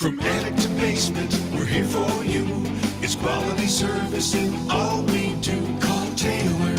From attic to basement, we're here for you. It's quality service in all we do. Call Taylor.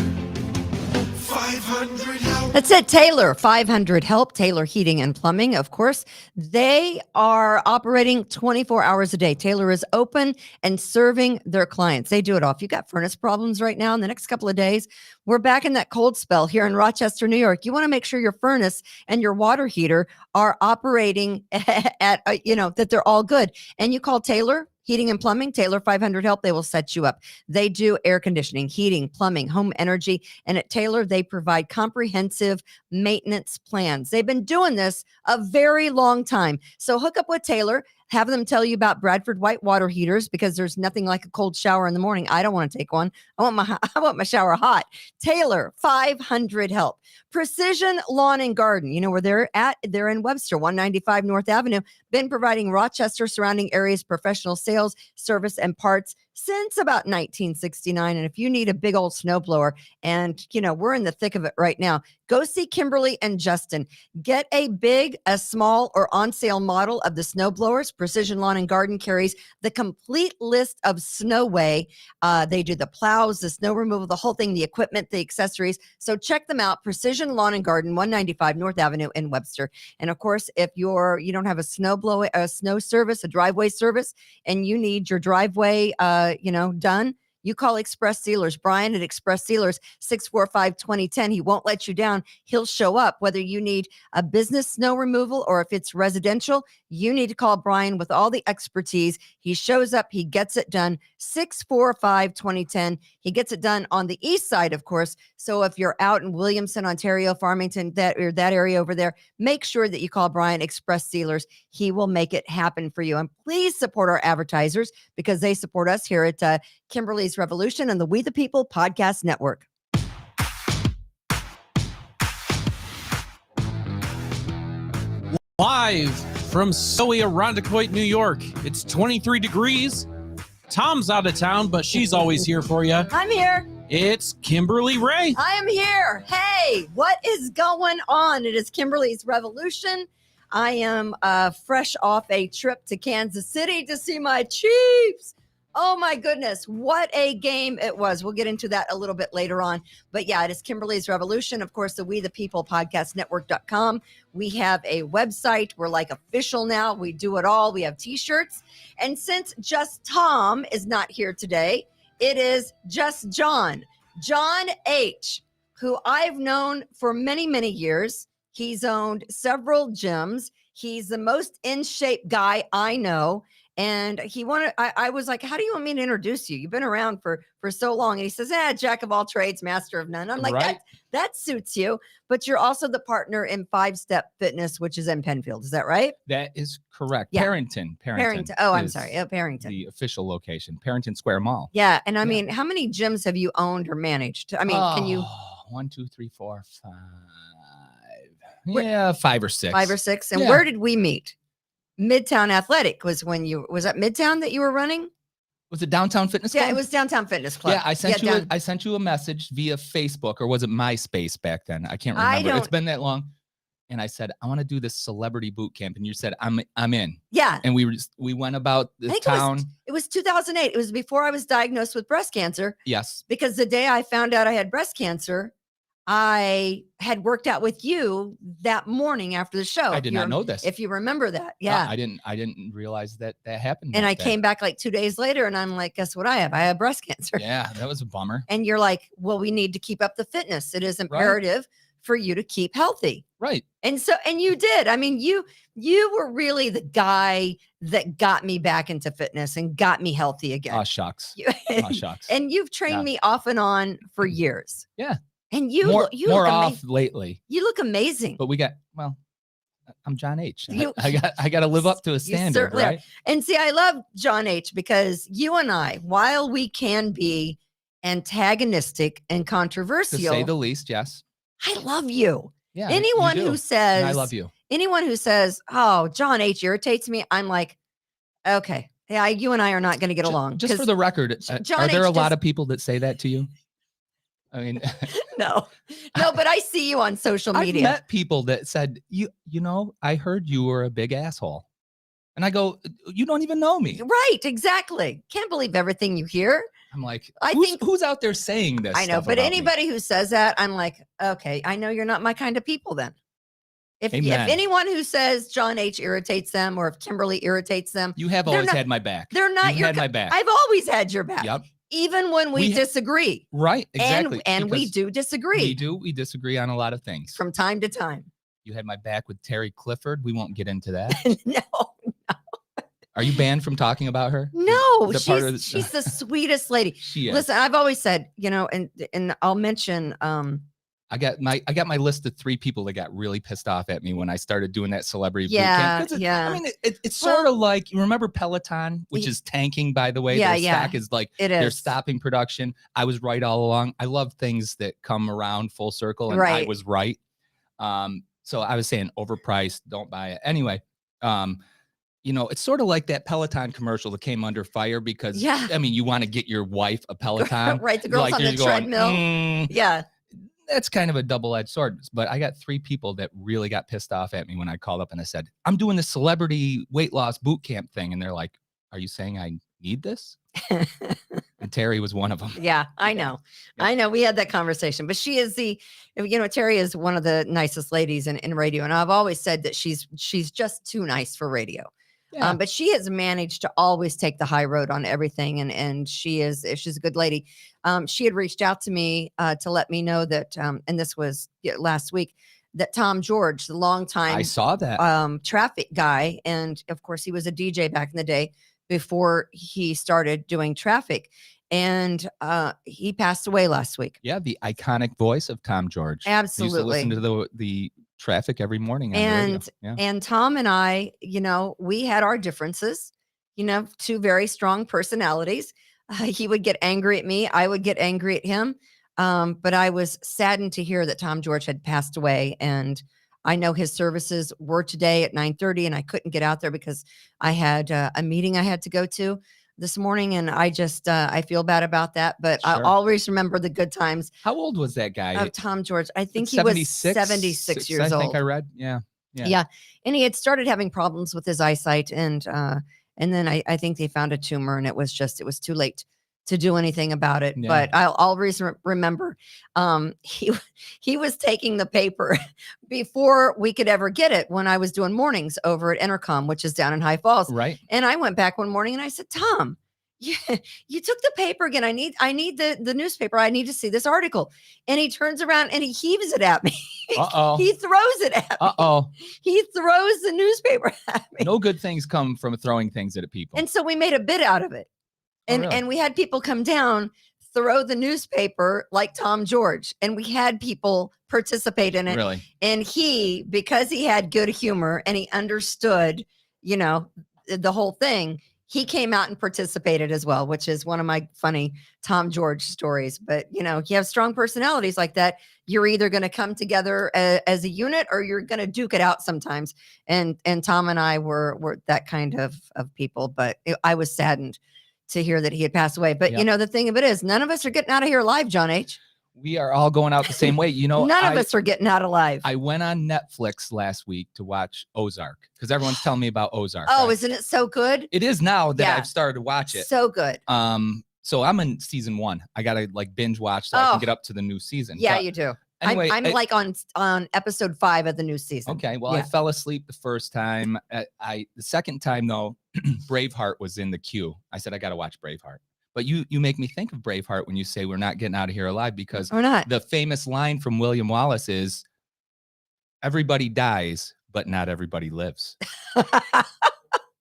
500 help. That's it, Taylor. 500 help. Taylor Heating and Plumbing, of course. They are operating 24 hours a day. Taylor is open and serving their clients. They do it all. If you got furnace problems right now in the next couple of days, we're back in that cold spell here in Rochester, New York. You want to make sure your furnace and your water heater are operating at, that they're all good. And you call Taylor Heating and Plumbing, Taylor 500 help. They will set you up. They do air conditioning, heating, plumbing, home energy. And at Taylor, they provide comprehensive maintenance plans. They've been doing this a very long time. So hook up with Taylor. Have them tell you about Bradford white water heaters, because there's nothing like a cold shower in the morning. I don't want to take one. I want my shower hot. Taylor 500 help. Precision Lawn and Garden. You know where they're at? They're in Webster, 195 North Avenue. Been providing Rochester surrounding areas professional sales, service, and parts since about 1969. And if you need a big old snowblower, and we're in the thick of it right now, go see Kimberly and Justin. Get a big, a small, or on sale model of the snowblowers. Precision Lawn and Garden carries the complete list of Snowway. They do the plows, the snow removal, the whole thing, the equipment, the accessories. So check them out. Precision Lawn and Garden, 195 North Avenue in Webster. And of course, if you don't have a snow service, a driveway service, and you need your driveway done, you call Express Sealers. Brian at Express Sealers, 645-2010. He won't let you down. He'll show up. Whether you need a business snow removal or if it's residential, you need to call Brian with all the expertise. He shows up. He gets it done. 645-2010. He gets it done on the east side, of course. So if you're out in Williamson, Ontario, Farmington, that area over there, make sure that you call Brian, Express Sealers. He will make it happen for you. And please support our advertisers, because they support us here at Kimberly's Revolution and the We the People Podcast Network. Live from snowy Irondequoit, New York. It's 23 degrees. Tom's out of town, but she's always here for you. I'm here. It's Kimberly Ray. I am here. Hey, what is going on? It is Kimberly's Revolution. I am fresh off a trip to Kansas City to see my Chiefs. Oh my goodness, what a game it was. We'll get into that a little bit later on. But yeah, it is Kimberly's Revolution. Of course, the We the People Podcast Network.com. We have a website. We're like official now. We do it all. We have t-shirts. And since just Tom is not here today, it is just John H., who I've known for many, many years. He's owned several gyms. He's the most in shape guy I know. And I was like, how do you want me to introduce you? You've been around for so long. And he says, jack of all trades, master of none. I'm like, right. That suits you. But you're also the partner in 5-Step Fitness, which is in Penfield. Is that right? That is correct. Yeah. Parrington. Oh, I'm sorry. Parrington. The official location, Parrington Square Mall. Yeah. And I mean, how many gyms have you owned or managed? I mean, can you? 1, 2, 3, 4, 5. Yeah, 5 or 6. 5 or 6. And where did we meet? Midtown Athletic was that Midtown that you were running? Was it Downtown Fitness Club? Yeah, it was Downtown Fitness Club. Yeah, I sent you a message via Facebook, or was it MySpace back then? I can't remember. It's been that long. And I said, I want to do this celebrity boot camp, and you said, I'm in. Yeah. And we went about the town. It was 2008. It was before I was diagnosed with breast cancer. Yes. Because the day I found out I had breast cancer, I had worked out with you that morning after the show. I did not know this. If you remember that. Yeah. I didn't realize that happened. And I came back like 2 days later and I'm like, guess what I have? I have breast cancer. Yeah, that was a bummer. And you're like, well, we need to keep up the fitness. It is imperative for you to keep healthy. Right. And you did. I mean, you were really the guy that got me back into fitness and got me healthy again. Oh, shucks. Shucks. And you've trained me off and on for years. Yeah. And you more look off lately. You look amazing. But I'm John H. I got to live up to a standard, right? And see, I love John H. because you and I, while we can be antagonistic and controversial, to say the least, yes, I love you. Yeah. Anyone who says, and I love you. Anyone who says, "Oh, John H. irritates me," I'm like, okay, yeah, you and I are not going to get along. Just for the record, are there a lot of people that say that to you? I mean, no, but I see you on social media. I've met people that said, you know, I heard you were a big asshole. And I go, you don't even know me. Right, exactly. Can't believe everything you hear. I'm like, I who's, think who's out there saying this? I know, stuff but about me? anybody who says that, I'm like, okay, I know you're not my kind of people then. If Amen. anyone who says John H. irritates them or if Kimberly irritates them, You have always had my back. They're not You've your had my back. I've always had your back. Yep. Even when we disagree. Right, exactly. And we because do disagree. we disagree on a lot of things. From time to time. You had my back with Terry Clifford. We won't get into that. No. Are you banned from talking about her? No, Is that she's the sweetest lady. She is. Listen, I've always said, and I'll mention I got my list of 3 people that got really pissed off at me when I started doing that celebrity boot camp. Yeah. I mean, it's sort of like, you remember Peloton, which is tanking, by the way. Their stock is like, they're stopping production. I was right all along. I love things that come around full circle, and I was right. So I was saying overpriced, don't buy it. Anyway, it's sort of like that Peloton commercial that came under fire because, I mean, you want to get your wife a Peloton. Right, the girls on the treadmill. Yeah. That's kind of a double-edged sword. But I got 3 people that really got pissed off at me when I called up and I said, I'm doing the celebrity weight loss boot camp thing. And they're like, are you saying I need this? And Terry was one of them. Yeah, I know. Yeah. I know. We had that conversation, but she is Terry is one of the nicest ladies in radio. And I've always said that she's just too nice for radio. Yeah. But she has managed to always take the high road on everything. And she's a good lady. She had reached out to me to let me know that, and this was last week, that Tom George, the longtime I saw that traffic guy. And of course he was a DJ back in the day before he started doing traffic. And he passed away last week. Yeah. The iconic voice of Tom George. Absolutely. I used to listen to the traffic every morning on and radio. And Tom and I, we had our differences, 2 very strong personalities. He would get angry at me, I would get angry at him, but I was saddened to hear that Tom George had passed away. And I know his services were today at 9:30, and I couldn't get out there because I had a meeting I had to go to this morning, and I just I feel bad about that, but sure. I'll always remember the good times. How old was that guy? Of Tom George. I think he was 76 years old. I think I read. Yeah. And he had started having problems with his eyesight, and then I think they found a tumor, and it was too late to do anything about it. Yeah. But I'll always remember he was taking the paper before we could ever get it when I was doing mornings over at Intercom, which is down in High Falls. Right. And I went back one morning and I said, Tom, you took the paper again. I need the newspaper. I need to see this article. And he turns around and he heaves it at me. Uh-oh. He throws it at me. Uh-oh. He throws the newspaper at me. No good things come from throwing things at people. And so we made a bit out of it. And we had people come down, throw the newspaper like Tom George, and we had people participate in it. Really? And because he had good humor and he understood, the whole thing, he came out and participated as well, which is one of my funny Tom George stories. But, you have strong personalities like that. You're either going to come together as a unit or you're going to duke it out sometimes. And Tom and I were that kind of people, but I was saddened to hear that he had passed away. But the thing of it is, none of us are getting out of here alive, John H. We are all going out the same way. None of us are getting out alive. I went on Netflix last week to watch Ozark because everyone's telling me about Ozark. Oh, isn't it so good? It is now that I've started to watch it. So good. So I'm in season 1. I got to binge watch so I can get up to the new season. Yeah, you do. Anyway, I'm like on episode 5 of the new season. Okay. Well, I fell asleep the first time. The second time though, Braveheart was in the queue. I said, I got to watch Braveheart. But you make me think of Braveheart when you say we're not getting out of here alive, because we're not. The famous line from William Wallace is, everybody dies, but not everybody lives.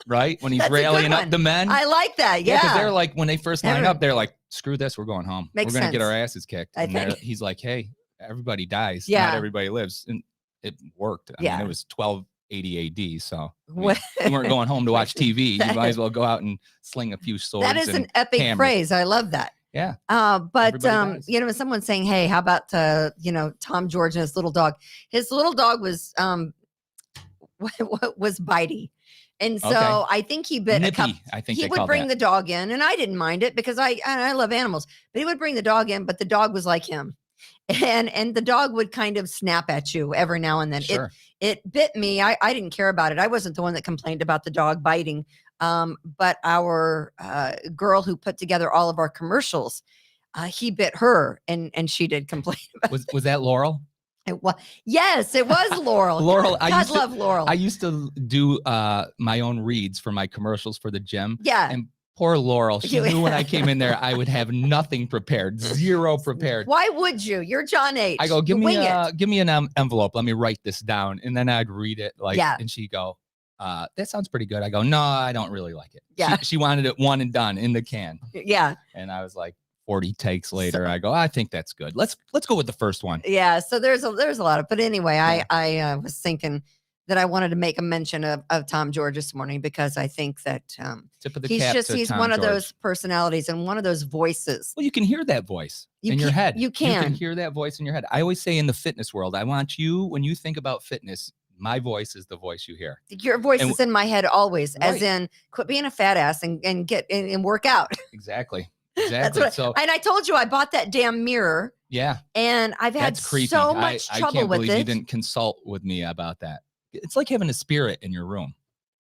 Right? When he's rallying up the men. I like that. Yeah. Because they're like, when they first line up, they're like, screw this, we're going home. We're going to get our asses kicked. He's like, hey, everybody dies, not everybody lives. And it worked. I mean, it was 1280 AD, so you weren't going home to watch TV. You might as well go out and sling a few swords. That is an epic phrase. I love that. Yeah. But someone's saying, hey, how about Tom George and his little dog? His little dog was was bitey. And so I think he bit Nippy, a couple. I think he would bring the dog in, and I didn't mind it because I love animals. But he would bring the dog in, but the dog was like him. and the dog would kind of snap at you every now and then. Sure. It bit me. I didn't care about it. I wasn't the one that complained about the dog biting. But our girl who put together all of our commercials, he bit her, and she did complain about was that Laurel? it. Yes, it was Laurel. Laurel, God love Laurel. I used to do my own reads for my commercials for the gym. Yeah. And poor Laurel, she knew when I came in there, I would have nothing prepared, zero prepared. Why would you? You're John H. I go, give me an envelope. Let me write this down. And then I'd read it and she'd go, that sounds pretty good. I go, no, I don't really like it. Yeah. She wanted it one and done in the can. Yeah. And I was like, 40 takes later, I go, I think that's good. Let's go with the first one. Yeah. So there's a lot of, but anyway, I was thinking that I wanted to make a mention of Tom George this morning, because I think that Tip of the he's cap just, to he's Tom one of George. those personalities and one of those voices. Well, you can hear that voice in your head. You can hear that voice in your head. I always say in the fitness world, I want you, when you think about fitness, my voice is the voice you hear. Your voice is in my head always, right. As in quit being a fat ass and get and work out. Exactly. That's what, and I told you I bought that damn mirror. Yeah. And I've had so much trouble I can't with believe it. You didn't consult with me about that. It's like having a spirit in your room.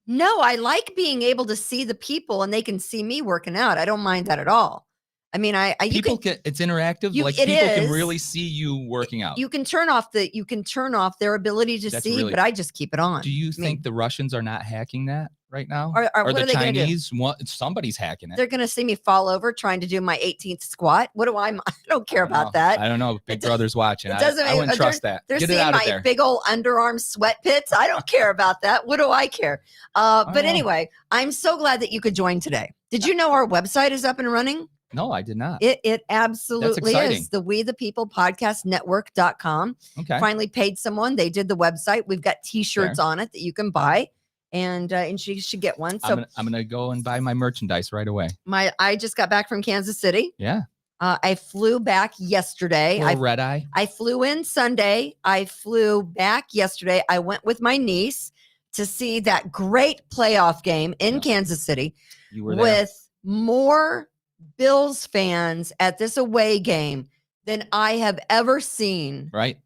No, I like being able to see the people and they can see me working out. I don't mind that at all. I mean, it's interactive. People can really see you working out. You can turn off their ability to see, but I just keep it on. Do you think the Russians are not hacking that right now? Or the Chinese? Somebody's hacking it. They're going to see me fall over trying to do my 18th squat. What do I don't care about that. I don't know. Big Brother's watching. I wouldn't trust that. They're seeing my big old underarm sweat pits. I don't care about that. What do I care? But anyway, I'm so glad that you could join today. Did you know our website is up and running? No, I did not. It absolutely is. The We the People Podcast Network.com. Okay. Finally paid someone. They did the website. We've got t-shirts on it that you can buy. And she should get one. So I'm gonna go and buy my merchandise right away. I just got back from Kansas City. Yeah. I flew back yesterday. Red eye. I flew in Sunday. I flew back yesterday. I went with my niece to see that great playoff game in Kansas City. You were there. With more Bills fans at this away game than I have ever seen. Right.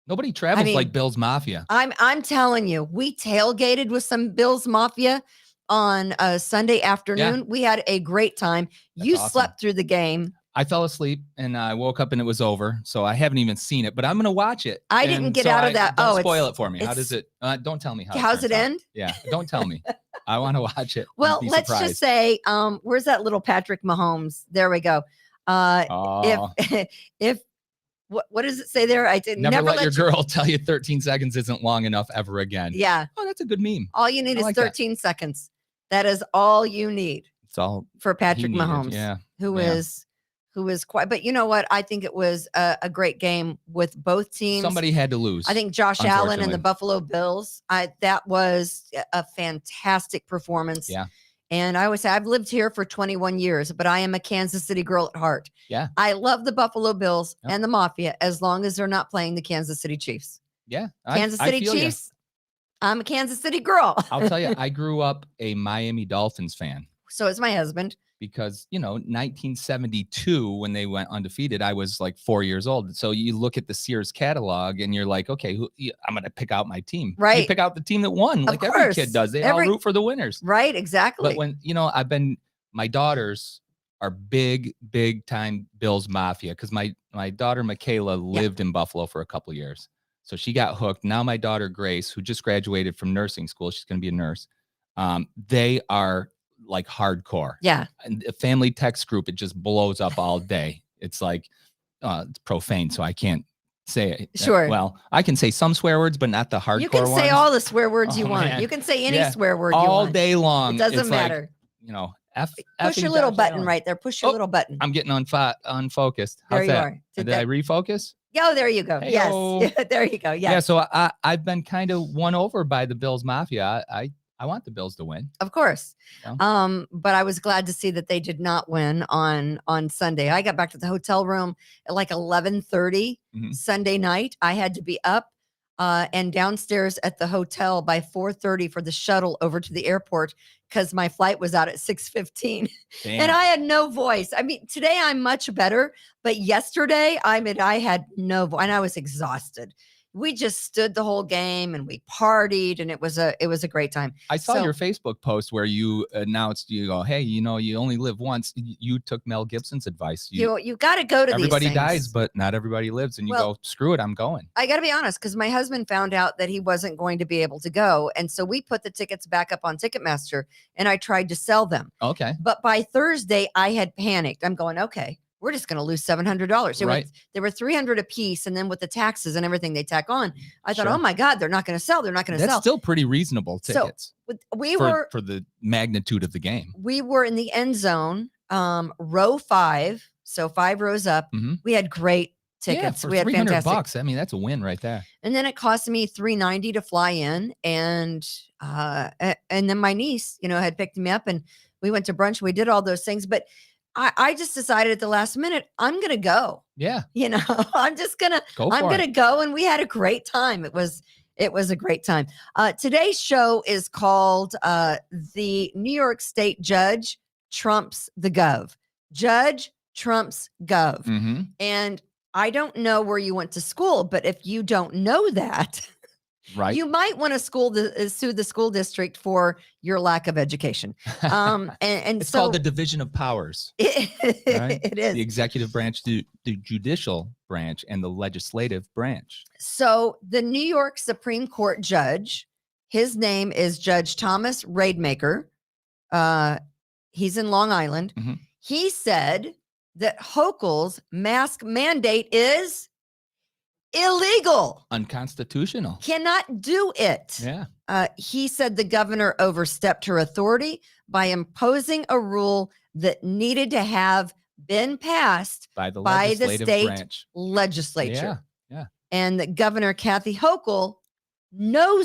Nobody travels like Bills Mafia. I'm telling you, we tailgated with some Bills Mafia on a Sunday afternoon. Yeah. We had a great time. You slept through the game. I fell asleep and I woke up and it was over. So I haven't even seen it, but I'm going to watch it. I didn't get out of that. Don't spoil it for me. How does it? Don't tell me how. How's it end? Yeah. Don't tell me. I want to watch it. Well, let's just say, where's that little Patrick Mahomes? There we go. If what does it say there? I didn't never let your girl tell you 13 seconds isn't long enough ever again. Yeah. Oh, that's a good meme. All you need is 13 seconds. That is all you need. It's all for Patrick Mahomes. Yeah. Who is quite, but you know what? I think it was a great game with both teams. Somebody had to lose. I think Josh Allen and the Buffalo Bills. That was a fantastic performance. Yeah. And I always say I've lived here for 21 years, but I am a Kansas City girl at heart. Yeah. I love the Buffalo Bills and the Mafia as long as they're not playing the Kansas City Chiefs. Yeah. Kansas City Chiefs. I'm a Kansas City girl. I'll tell you, I grew up a Miami Dolphins fan. So is my husband. Because, 1972, when they went undefeated, I was like 4 years old. So you look at the Sears catalog and you're like, okay, I'm going to pick out my team. Right. You pick out the team that won, like every kid does. They all root for the winners. Right, exactly. But when, my daughters are big time Bills Mafia, because my daughter, Michaela, lived in Buffalo for a couple of years. So she got hooked. Now my daughter, Grace, who just graduated from nursing school, she's going to be a nurse. They are like hardcore. Yeah. And a family text group, it just blows up all day. It's like it's profane, so I can't say it. Sure. Well, I can say some swear words, but not the hardcore ones. You can say all the swear words you want. Man. You can say any swear word you want. All day long. It doesn't matter. Like, push your little button right there. Push your little button. I'm getting unfocused. How's there you are. Did I refocus? Oh, there you go. Hey-o. Yes. There you go. Yes. Yeah. So I've been kind of won over by the Bills Mafia. I want the Bills to win. Of course. But I was glad to see that they did not win on Sunday. I got back to the hotel room at like 11:30 Sunday night. I had to be up and downstairs at the hotel by 4:30 for the shuttle over to the airport because my flight was out at 6:15 and I had no voice. I mean, today I'm much better, but yesterday, I had no voice and I was exhausted. We just stood the whole game and we partied and it was a great time. I saw your Facebook post where you announced, you go, hey, you only live once. You took Mel Gibson's advice. You got to go to everybody these things. Dies, but not everybody lives. And you go, screw it, I'm going. I got to be honest, because my husband found out that he wasn't going to be able to go. And so we put the tickets back up on Ticketmaster and I tried to sell them. Okay. But by Thursday, I had panicked. I'm going, okay, we're just going to lose $700. Right. They were $300 a piece. And then with the taxes and everything they tack on, I thought, oh my God, they're not going to sell. They're not going to sell. That's still pretty reasonable tickets. So for the magnitude of the game. We were in the end zone, row 5. So 5 rows up. Mm-hmm. We had great tickets. For we had $300. I mean, that's a win right there. And then it cost me $390 to fly in. And then my niece, had picked me up and we went to brunch. We did all those things, but I just decided at the last minute, I'm going to go. Yeah. I'm going to go. And we had a great time. It was a great time. Today's show is called The New York State Judge Trumps the Gov. Judge Trumps Gov. Mm-hmm. And I don't know where you went to school, but if you don't know that, right, you might want to sue the school district for your lack of education. And it's called the division of powers. Right? It is the executive branch, the judicial branch, and the legislative branch. So the New York Supreme Court judge, his name is Judge Thomas Rademacher. He's in Long Island. Mm-hmm. He said that Hochul's mask mandate is illegal, unconstitutional, cannot do it. Yeah. He said the governor overstepped her authority by imposing a rule that needed to have been passed by the state branch. legislature. Yeah. And that Governor Kathy Hochul knew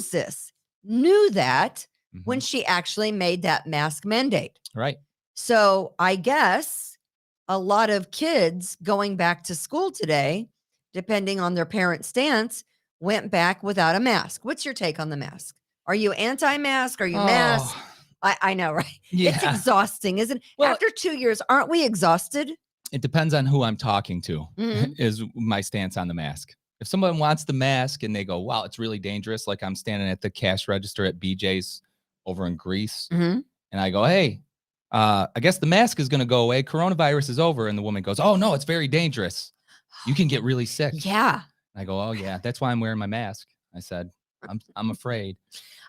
that when she actually made that mask mandate. Right. So I guess a lot of kids going back to school today, depending on their parent stance, went back without a mask. What's your take on the mask? Are you anti-mask? Are you mask? I know, right? Yeah. It's exhausting, isn't it? Well, after 2 years, aren't we exhausted? It depends on who I'm talking to, is my stance on the mask. If someone wants the mask and they go, wow, it's really dangerous, like I'm standing at the cash register at BJ's over in Greece, and I go, hey, I guess the mask is going to go away. Coronavirus is over. And the woman goes, oh, no, it's very dangerous. You can get really sick. Yeah. I go, oh, yeah, that's why I'm wearing my mask. I said, I'm afraid.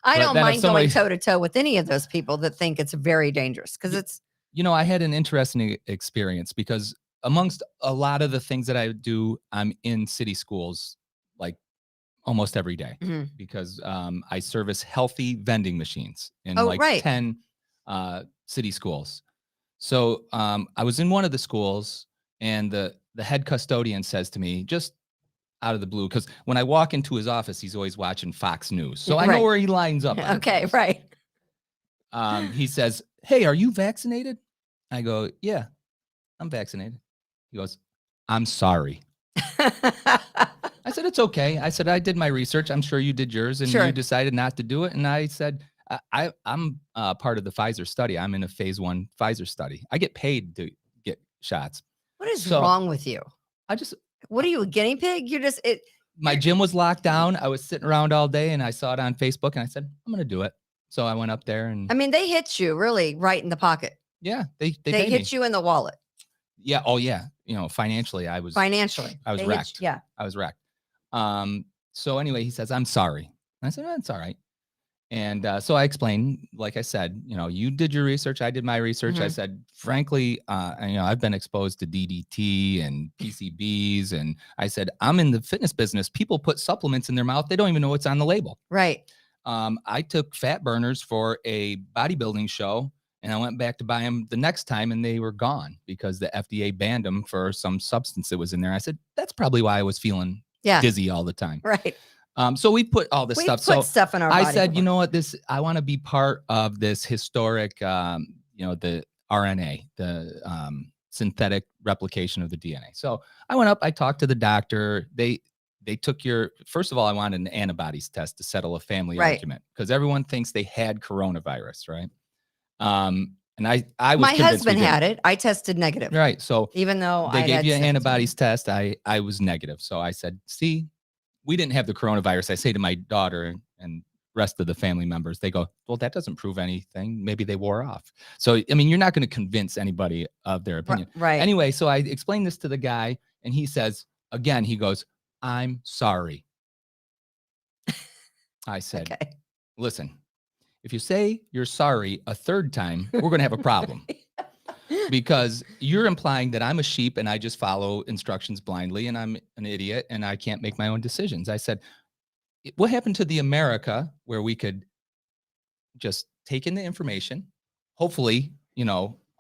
I don't mind going toe to toe with any of those people that think it's very dangerous because it's. I had an interesting experience because amongst a lot of the things that I do, I'm in city schools like almost every day because I service healthy vending machines in 10 city schools. So I was in one of the schools and the head custodian says to me, just out of the blue, because when I walk into his office, he's always watching Fox News. So I know where he lines up. Okay, right. He says, hey, are you vaccinated? I go, yeah, I'm vaccinated. He goes, I'm sorry. I said, it's okay. I said, I did my research. I'm sure you did yours and you decided not to do it. And I said, I'm part of the Pfizer study. I'm in a phase 1 Pfizer study. I get paid to get shots. What is wrong with you? What are you, a guinea pig? My gym was locked down. I was sitting around all day and I saw it on Facebook and I said, I'm going to do it. So I went up there and. I mean, they hit you really right in the pocket. Yeah. They hit you in the wallet. Yeah. Oh yeah. Financially, I was wrecked. Yeah. I was wrecked. So anyway, he says, I'm sorry. I said, that's all right. And so I explained, like I said, you did your research. I did my research. I said, frankly, I've been exposed to DDT and PCBs. And I said, I'm in the fitness business. People put supplements in their mouth. They don't even know what's on the label. Right. I took fat burners for a bodybuilding show and I went back to buy them the next time and they were gone because the FDA banned them for some substance that was in there. I said, that's probably why I was feeling dizzy all the time. Right. So we put all this stuff. Put stuff in our body. I said, you know what, I want to be part of this historic, the RNA, the synthetic replication of the DNA. So I went up, I talked to the doctor. They they took first of all, I wanted an antibodies test to settle a family argument because everyone thinks they had coronavirus, right? And I was my husband had it. I tested negative. Right. So even though they gave you an antibodies test, I was negative. So I said, see, we didn't have the coronavirus. I say to my daughter and rest of the family members, they go, well, that doesn't prove anything. Maybe they wore off. So, I mean, you're not going to convince anybody of their opinion. Right. Anyway, so I explained this to the guy and he says, again, he goes, I'm sorry. I said, okay. Listen, if you say you're sorry a third time, we're going to have a problem. Because you're implying that I'm a sheep and I just follow instructions blindly and I'm an idiot and I can't make my own decisions. I said, what happened to the America where we could just take in the information, hopefully,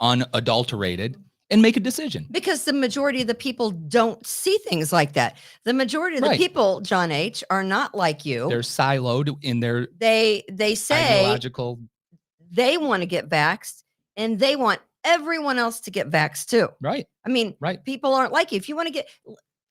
unadulterated, and make a decision? Because the majority of the people don't see things like that. The majority of the people, John H., are not like you. They're siloed in their they say ideological. They want to get vaxxed and they want everyone else to get vaxxed too. Right. I mean, people aren't like you. If you want to get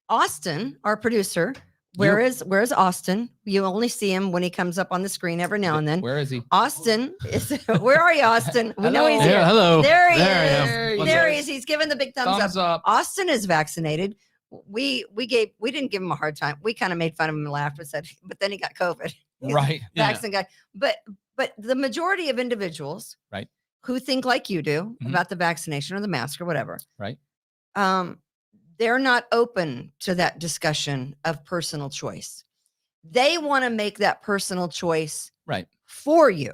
Austin, our producer, where is Austin? You only see him when he comes up on the screen every now and then. Where is he? Austin is. Where are you, Austin? We know he's here. Hello. There he is. There he is. He's giving the big thumbs up. Austin is vaccinated. We didn't give him a hard time. We kind of made fun of him and laughed and said, but then he got COVID. Right. Vaccine guy. But the majority of individuals, who think like you do about the vaccination or the mask or whatever, they're not open to that discussion of personal choice. They want to make that personal choice for you.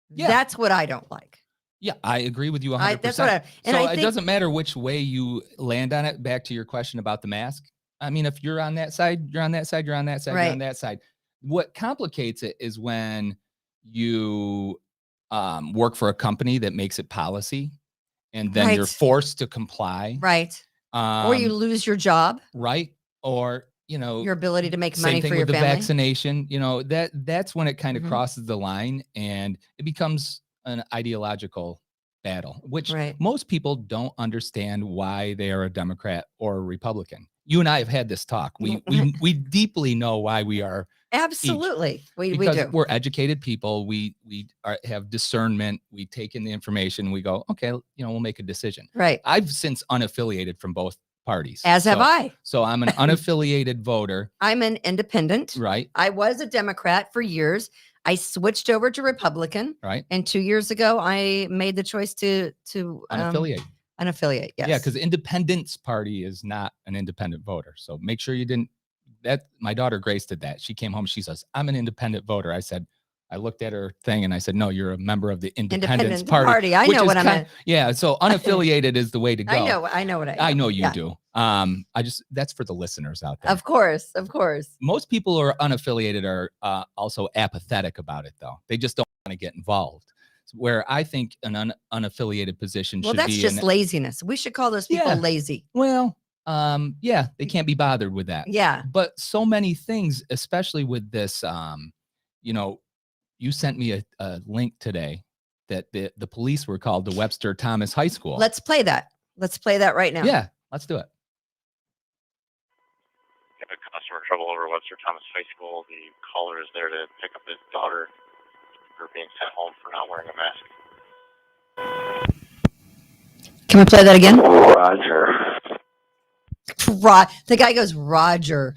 Yeah. That's what I don't like. Yeah, I agree with you 100%. That's what it doesn't matter which way you land on it. Back to your question about the mask. I mean, if you're on that side, you're on that side, you're on that side, you're on that side. What complicates it is when you work for a company that makes it policy and then you're forced to comply. Right. Or you lose your job. Right. Or, your ability to make money for your family. The vaccination, that's when it kind of crosses the line and it becomes an ideological battle, which most people don't understand why they are a Democrat or a Republican. You and I have had this talk. We deeply know why we are. Absolutely. We do. We're educated people. We have discernment. We take in the information. We go, okay, we'll make a decision. Right. I've since unaffiliated from both parties. Have I. So I'm an unaffiliated voter. I'm an independent. Right. I was a Democrat for years. I switched over to Republican. Right. And 2 years ago, I made the choice to unaffiliate. Unaffiliate. Yes. Yeah. Because the Independence Party is not an independent voter. So make sure you didn't. That my daughter Grace did that. She came home. She says, I'm an independent voter. I looked at her thing and I said, no, you're a member of the Independence Party. I know what I'm at. Yeah. So unaffiliated is the way to go. I know what I am. I know you do. That's for the listeners out there. Of course. Most people who are unaffiliated are also apathetic about it though. They just don't want to get involved. Where I think an unaffiliated position should be. Well, that's just laziness. We should call those people lazy. Well, they can't be bothered with that. Yeah. But so many things, especially with this, you sent me a link today that the police were called to Webster Thomas High School. Let's play that. Let's play that right now. Yeah, let's do it. Got a customer trouble over Webster Thomas High School. The caller is there to pick up his daughter for being sent home for not wearing a mask. Can we play that again? Roger. The guy goes, Roger.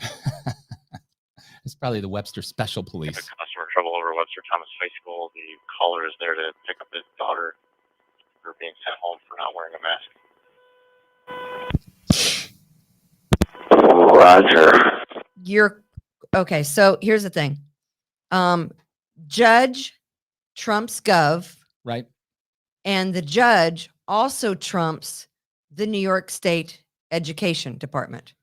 It's probably the Webster Special Police. Got a customer trouble over Webster Thomas High School. The caller is there to pick up his daughter for being sent home for not wearing a mask. Roger. Okay. So here's the thing. Judge trumps gov. Right. And the judge also trumps the New York State Education Department.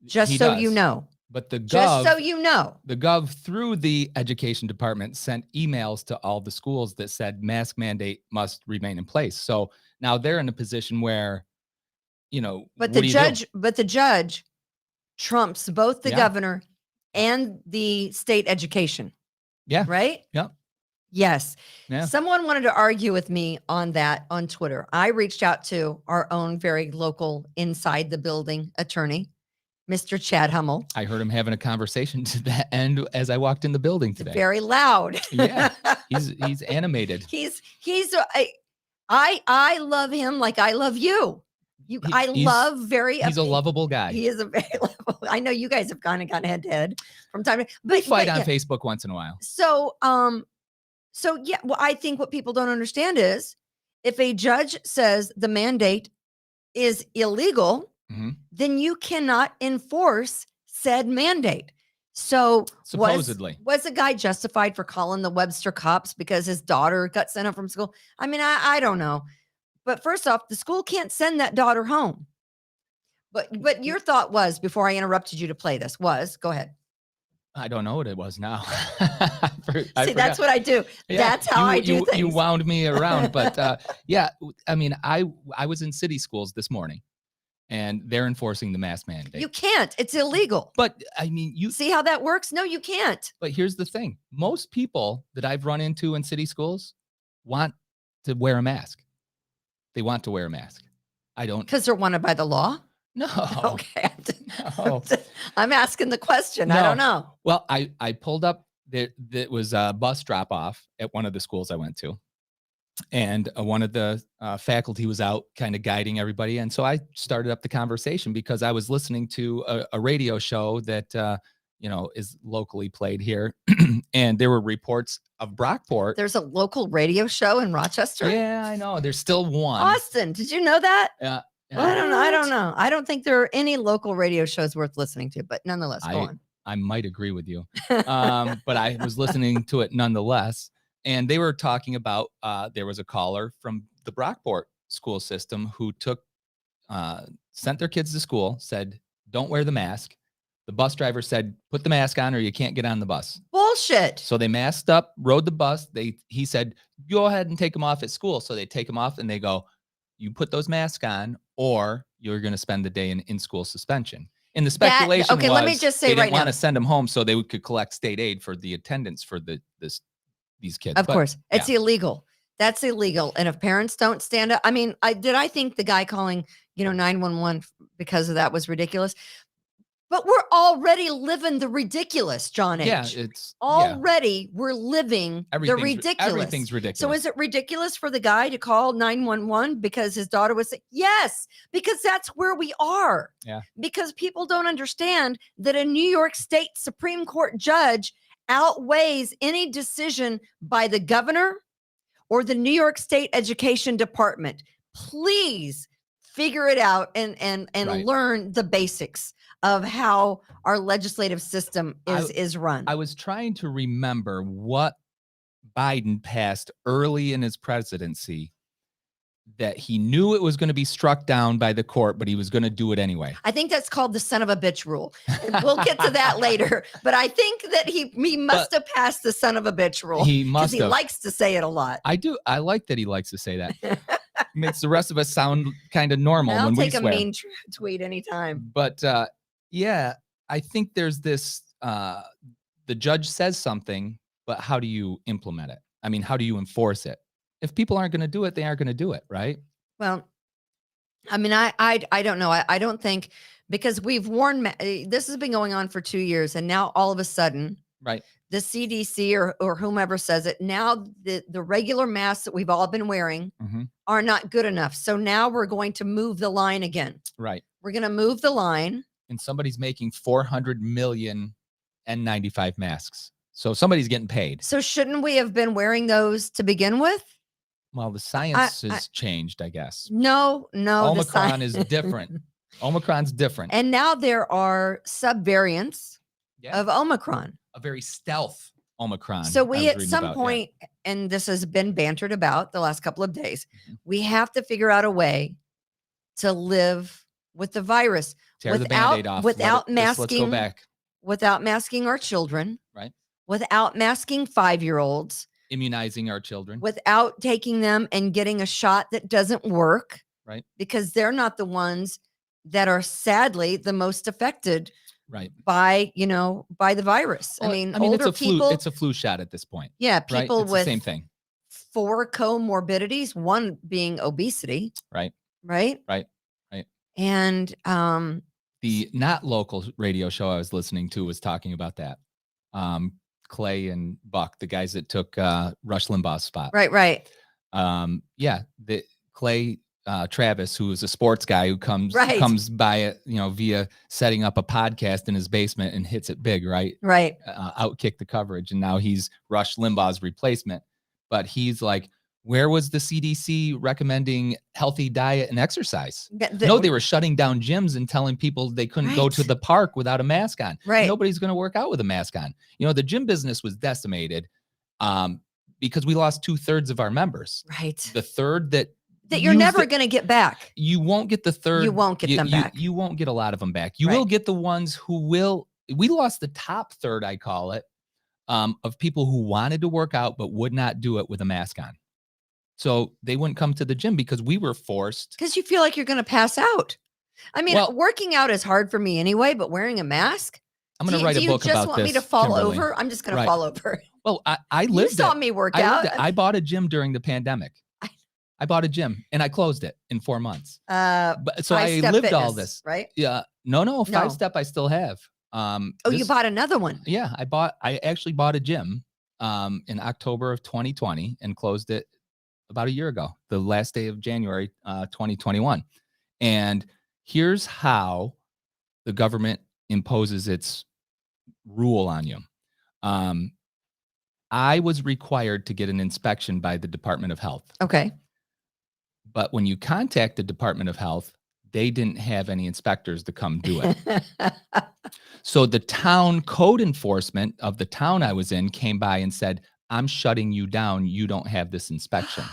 Just so you know. But the gov, just so you know, the gov through the education department sent emails to all the schools that said mask mandate must remain in place. So now they're in a position where, but the judge trumps both the governor and the state education. Yeah. Right. Yep. Yes. Yeah. Someone wanted to argue with me on that on Twitter. I reached out to our own very local inside the building attorney. Mr. Chad Hummel. I heard him having a conversation to that end as I walked in the building today. Very loud. Yeah, he's animated. I love him like I love you. He's a lovable guy. He is a very lovable. I know you guys have kind of gone head to head from time to time. We fight on Facebook once in a while. So yeah, well, I think what people don't understand is if a judge says the mandate is illegal, then you cannot enforce said mandate. So supposedly, was the guy justified for calling the Webster cops because his daughter got sent home from school? I mean, I don't know. But first off, the school can't send that daughter home. But your thought was, before I interrupted you to play this, go ahead. I don't know what it was now. See, that's what I do. Yeah, that's how I do things. You wound me around. But yeah, I mean, I was in city schools this morning, and they're enforcing the mask mandate. You can't. It's illegal. But I mean, you see how that works? No, you can't. But here's the thing. Most people that I've run into in city schools want to wear a mask. They want to wear a mask. I don't. Because they're wanted by the law? No. Okay. No. I'm asking the question. No. I don't know. Well, I pulled up. There was a bus drop off at one of the schools I went to. And one of the faculty was out kind of guiding everybody. And so I started up the conversation because I was listening to a radio show that, is locally played here. And there were reports of Brockport. There's a local radio show in Rochester? Yeah, I know. There's still one. Austin, did you know that? Yeah. Well, I don't know. I don't think there are any local radio shows worth listening to, but nonetheless, go on. I might agree with you. But I was listening to it nonetheless. And they were talking about, there was a caller from the Brockport school system who sent their kids to school, said, don't wear the mask. The bus driver said, put the mask on or you can't get on the bus. Bullshit. So they masked up, rode the bus. He said, go ahead and take them off at school. So they take them off and they go, you put those masks on or you're going to spend the day in school suspension. And the speculation was, let me just say they didn't right want to send them home so they could collect state aid for the attendance for these kids. Of course, it's illegal. That's illegal. And if parents don't stand up, I mean, I think the guy calling, 911 because of that was ridiculous. But we're already living the ridiculous, John H. Yeah, we're living the ridiculous. Everything's ridiculous. So is it ridiculous for the guy to call 911 because his daughter was sick? Yes, because that's where we are. Yeah. Because people don't understand that a New York State Supreme Court judge outweighs any decision by the governor or the New York State Education Department. Please figure it out and learn the basics of how our legislative system is run. I was trying to remember what Biden passed early in his presidency that he knew it was going to be struck down by the court, but he was going to do it anyway. I think that's called the son of a bitch rule. We'll get to that later, but I think that he must have passed the son of a bitch rule. He must have. He likes to say it a lot. I do. I like that he likes to say that. Makes the rest of us sound kind of normal when we swear. I'll take a mean tweet anytime. But yeah, I think there's this, the judge says something, but how do you implement it? I mean, how do you enforce it? If people aren't going to do it, they aren't going to do it, right? Well, I mean, I don't know. I don't think, because we've warned, this has been going on for 2 years, and now all of a sudden, right, the CDC or whomever says it, now the regular masks that we've all been wearing are not good enough. So now we're going to move the line again. Right. We're going to move the line. And somebody's making 400 million N95 masks. So somebody's getting paid. So shouldn't we have been wearing those to begin with? Well, the science has changed, I guess. No. Omicron is different. Omicron's different. And now there are subvariants of Omicron. A very stealth Omicron. So we at some point, and this has been bantered about the last couple of days, we have to figure out a way to live with the virus. Tear the Band-Aid off. Without masking. Let's go back. Without masking our children. Right. Without masking 5-year-olds. Immunizing our children. Without taking them and getting a shot that doesn't work. Right. Because they're not the ones that are sadly the most affected. Right. By the virus. Well, I mean, older people. It's a flu shot at this point. Yeah. People right? with the same thing. 4 comorbidities, one being obesity. Right. Right. Right. And the The not local radio show I was listening to was talking about that. Clay and Buck, the guys that took Rush Limbaugh's spot. Right. The Clay Travis, who is a sports guy who comes by it, via setting up a podcast in his basement and hits it big, right? Outkick the coverage, and now he's Rush Limbaugh's replacement. But he's like, where was the CDC recommending healthy diet and exercise? No, they were shutting down gyms and telling people they couldn't go to the park without a mask on. Nobody's going to work out with a mask on. The gym business was decimated because we lost 2/3 of our members. The third that you're never going to get back. You won't get the third. You won't get them back. You won't get a lot of them back. You will get the ones who will. We lost the top third, I call it, of people who wanted to work out but would not do it with a mask on. So they wouldn't come to the gym because we were forced. Because you feel like you're going to pass out. I mean, working out is hard for me anyway, but wearing a mask. I'm going to write a book about this. Do you just want me to fall over? I'm just going to fall over. Well, I lived. You saw me work out. I bought a gym during the pandemic. I bought a gym and I closed it in 4 months. So I lived all this, right? Yeah. No. 5-step I still have. You bought another one? Yeah, I actually bought a gym in October of 2020 and closed it about a year ago, the last day of January 2021. And here's how the government imposes its rule on you. I was required to get an inspection by the Department of Health. Okay. But when you contact the Department of Health, they didn't have any inspectors to come do it. So the town code enforcement of the town I was in came by and said, I'm shutting you down. You don't have this inspection.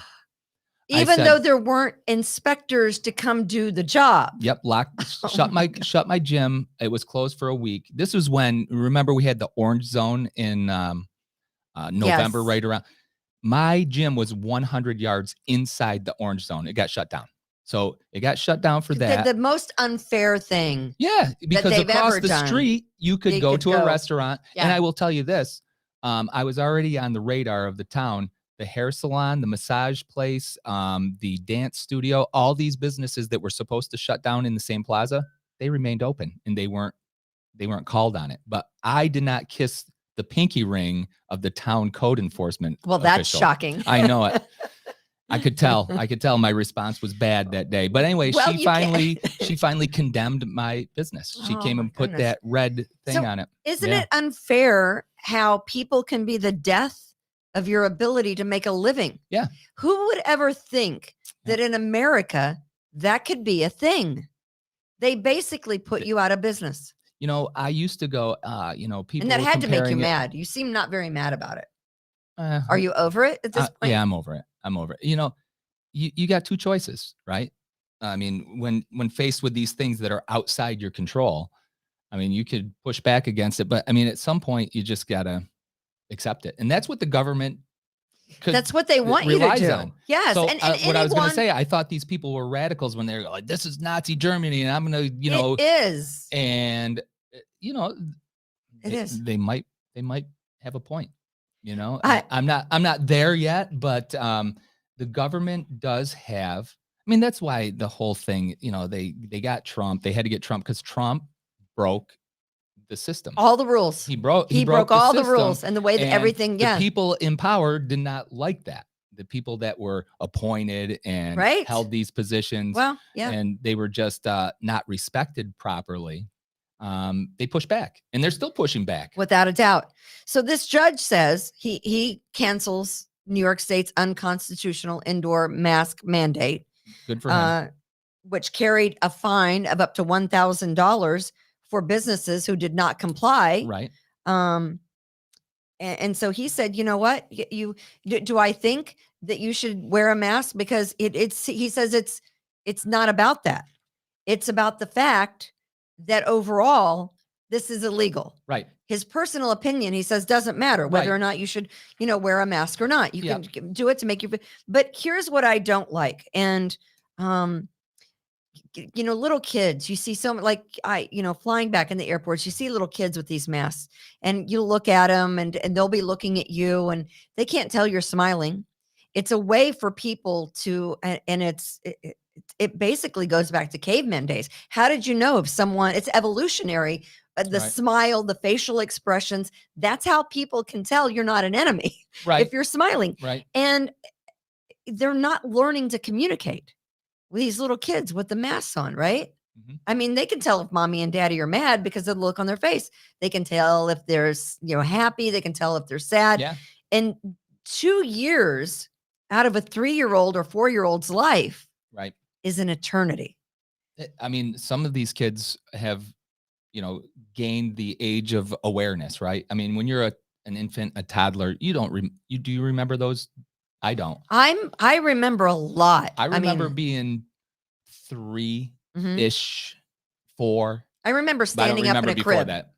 Even though there weren't inspectors to come do the job. Yep. Shut my gym. It was closed for a week. This was when, remember, we had the orange zone in November, right around. My gym was 100 yards inside the orange zone. It got shut down. So it got shut down for that. The most unfair thing. Yeah, because across the street, you could go to a restaurant. Yeah. And I will tell you this, I was already on the radar of the town. The hair salon, the massage place, the dance studio, all these businesses that were supposed to shut down in the same plaza, they remained open and they weren't called on it. But I did not kiss the pinky ring of the town code enforcement. Well, that's shocking. I know it. I could tell my response was bad that day. But anyway, she finally condemned my business. She came and put that red thing on it. Isn't it unfair how people can be the death of your ability to make a living? Yeah. Who would ever think that in America that could be a thing? They basically put you out of business. I used to go, people. And that had to make you mad. You seem not very mad about it. Are you over it at this point? Yeah, I'm over it. You got two choices, right? I mean, when faced with these things that are outside your control, I mean, you could push back against it, but I mean, at some point you just got to accept it. And that's what the government that's what they want you to do. On. Yes. So, and what I was going to say, I thought these people were radicals when they're like, this is Nazi Germany. And I'm going to, it is. And it is. They might have a point, I'm not there yet, but the government does have, I mean, that's why the whole thing, they got Trump, they had to get Trump because Trump broke the system. All the rules. He broke all the rules and the way that everything, the people in power did not like that. The people that were appointed and held these positions, and they were just not respected properly. They push back and they're still pushing back. Without a doubt. So this judge says he cancels New York State's unconstitutional indoor mask mandate. Good for him. Which carried a fine of up to $1,000 for businesses who did not comply. Right. And so he said, you know what, do I think that you should wear a mask? Because he says it's not about that. It's about the fact that overall this is illegal. Right. His personal opinion, he says, doesn't matter whether or not you should, wear a mask or not. You can do it to make you. But here's what I don't like. And, little kids, you see flying back in the airports, you see little kids with these masks and you look at them and they'll be looking at you and they can't tell you're smiling. It's a way for people to, and it basically goes back to caveman days. How did you know if someone, it's evolutionary, the smile, the facial expressions, that's how people can tell you're not an enemy if you're smiling. And they're not learning to communicate with these little kids with the masks on, right? I mean, they can tell if mommy and daddy are mad because of the look on their face. They can tell if they're, happy. They can tell if they're sad. And 2 years out of a 3-year-old or 4-year-old's life is an eternity. I mean, some of these kids have, gained the age of awareness, right? I mean, when you're an infant, a toddler, do you remember those? I don't. I remember a lot. I remember being 3-ish, 4. I remember standing up in a crib. That.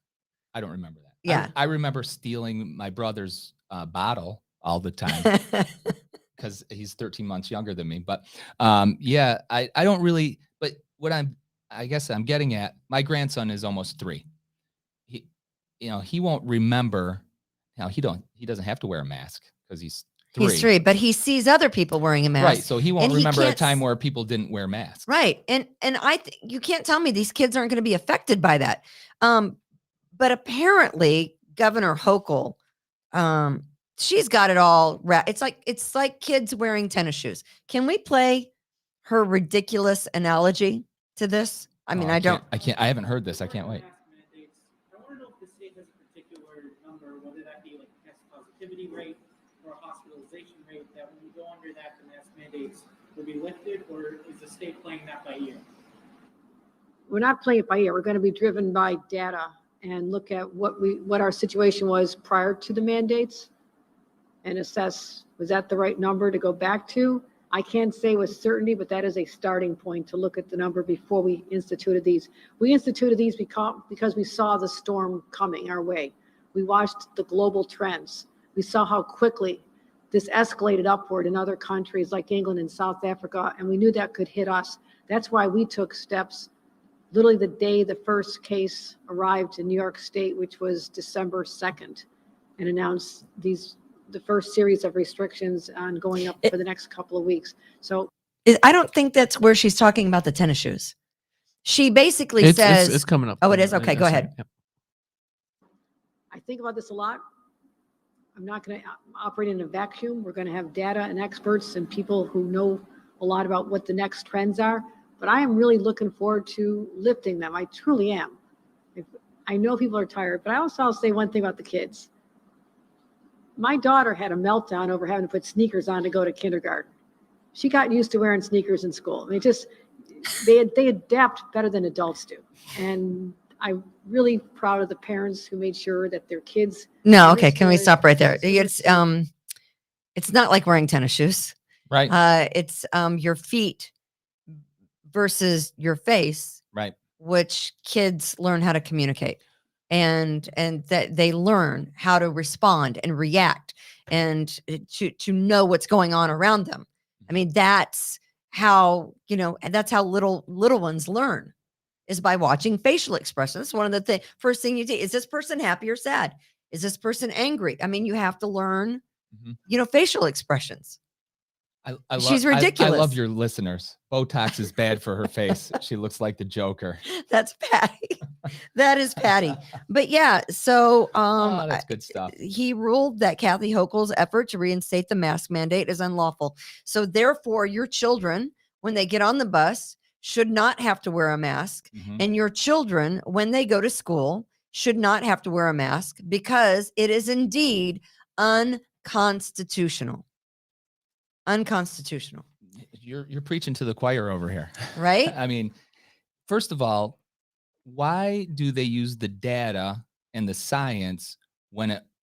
I don't remember that. Yeah. I remember stealing my brother's bottle all the time because he's 13 months younger than me. But I don't really, but what I guess I'm getting at, my grandson is almost 3. He won't remember. He doesn't have to wear a mask because he's 3. He's 3, but he sees other people wearing a mask. Right. So he won't remember a time where people didn't wear masks. Right. And you can't tell me these kids aren't going to be affected by that. But apparently Governor Hochul, she's got it all right. It's like kids wearing tennis shoes. Can we play her ridiculous analogy to this? I mean, I haven't heard this. I can't wait. I want to know if the state has a particular number, whether that be like a test positivity rate or a hospitalization rate, that when we go under that, the mask mandates will be lifted, or is the state playing that by ear? We're not playing it by ear. We're going to be driven by data and look at what our situation was prior to the mandates and assess, was that the right number to go back to? I can't say with certainty, but that is a starting point to look at the number before we instituted these. We instituted these because we saw the storm coming our way. We watched the global trends. We saw how quickly this escalated upward in other countries like England and South Africa, and we knew that could hit us. That's why we took steps literally the day the first case arrived in New York State, which was December 2nd, and announced the first series of restrictions on going up for the next couple of weeks. So I don't think that's where she's talking about the tennis shoes. She basically says it's coming up. Oh, it is? Okay, go ahead. Yep. I think about this a lot. I'm not going to operate in a vacuum. We're going to have data and experts and people who know a lot about what the next trends are. But I am really looking forward to lifting them. I truly am. I know people are tired, but I'll say one thing about the kids. My daughter had a meltdown over having to put sneakers on to go to kindergarten. She got used to wearing sneakers in school. I mean, they adapt better than adults do. And I'm really proud of the parents who made sure that their kids. No, okay. Can we stop right there? It's not like wearing tennis shoes. Right. It's your feet versus your face. Right. Which kids learn how to communicate. And that they learn how to respond and react and to know what's going on around them. I mean, that's how, that's how little ones learn, is by watching facial expressions. One of the first thing you do, is this person happy or sad? Is this person angry? I mean, you have to learn, facial expressions. She's ridiculous. I love your listeners. Botox is bad for her face. She looks like the Joker. That's Patty. That is Patty. But yeah, so that's good stuff. He ruled that Kathy Hochul's effort to reinstate the mask mandate is unlawful. So therefore, your children, when they get on the bus, should not have to wear a mask. And your children, when they go to school, should not have to wear a mask, because it is indeed unconstitutional. Unconstitutional. You're preaching to the choir over here. Right? I mean, first of all, why do they use the data and the science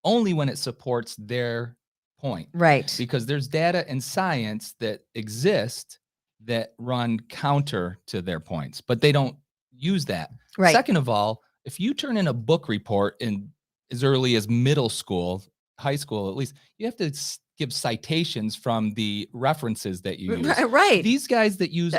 only when it supports their point? Right. Because there's data and science that exist that run counter to their points, but they don't use that. Right. Second of all, if you turn in a book report in as early as middle school, high school at least, you have to give citations from the references that you use. Right. These guys that use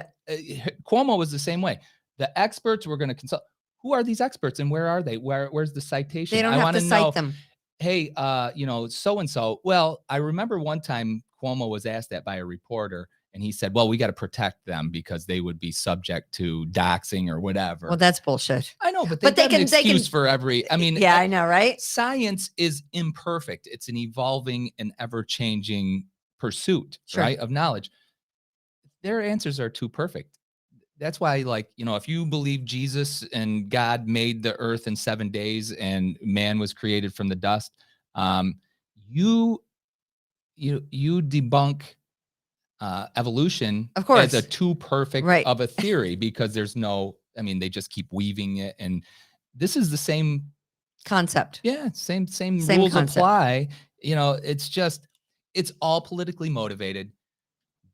Cuomo was the same way. The experts were going to consult. Who are these experts and where are they? Where's the citation? They don't have to cite them. Hey, so and so. Well, I remember one time Cuomo was asked that by a reporter, And he said, well, we got to protect them because they would be subject to doxing or whatever. Well, that's bullshit. I know, but they can an excuse for every, I mean. Yeah, I know, right? Science is imperfect. It's an evolving and ever-changing pursuit, right, of knowledge. Their answers are too perfect. That's why, like, if you believe Jesus and God made the earth in 7 days and man was created from the dust, you debunk evolution of course as a too perfect of a theory because there's no, I mean, they just keep weaving it. And this is the same concept. Yeah. Same rules concept. Apply. It's all politically motivated.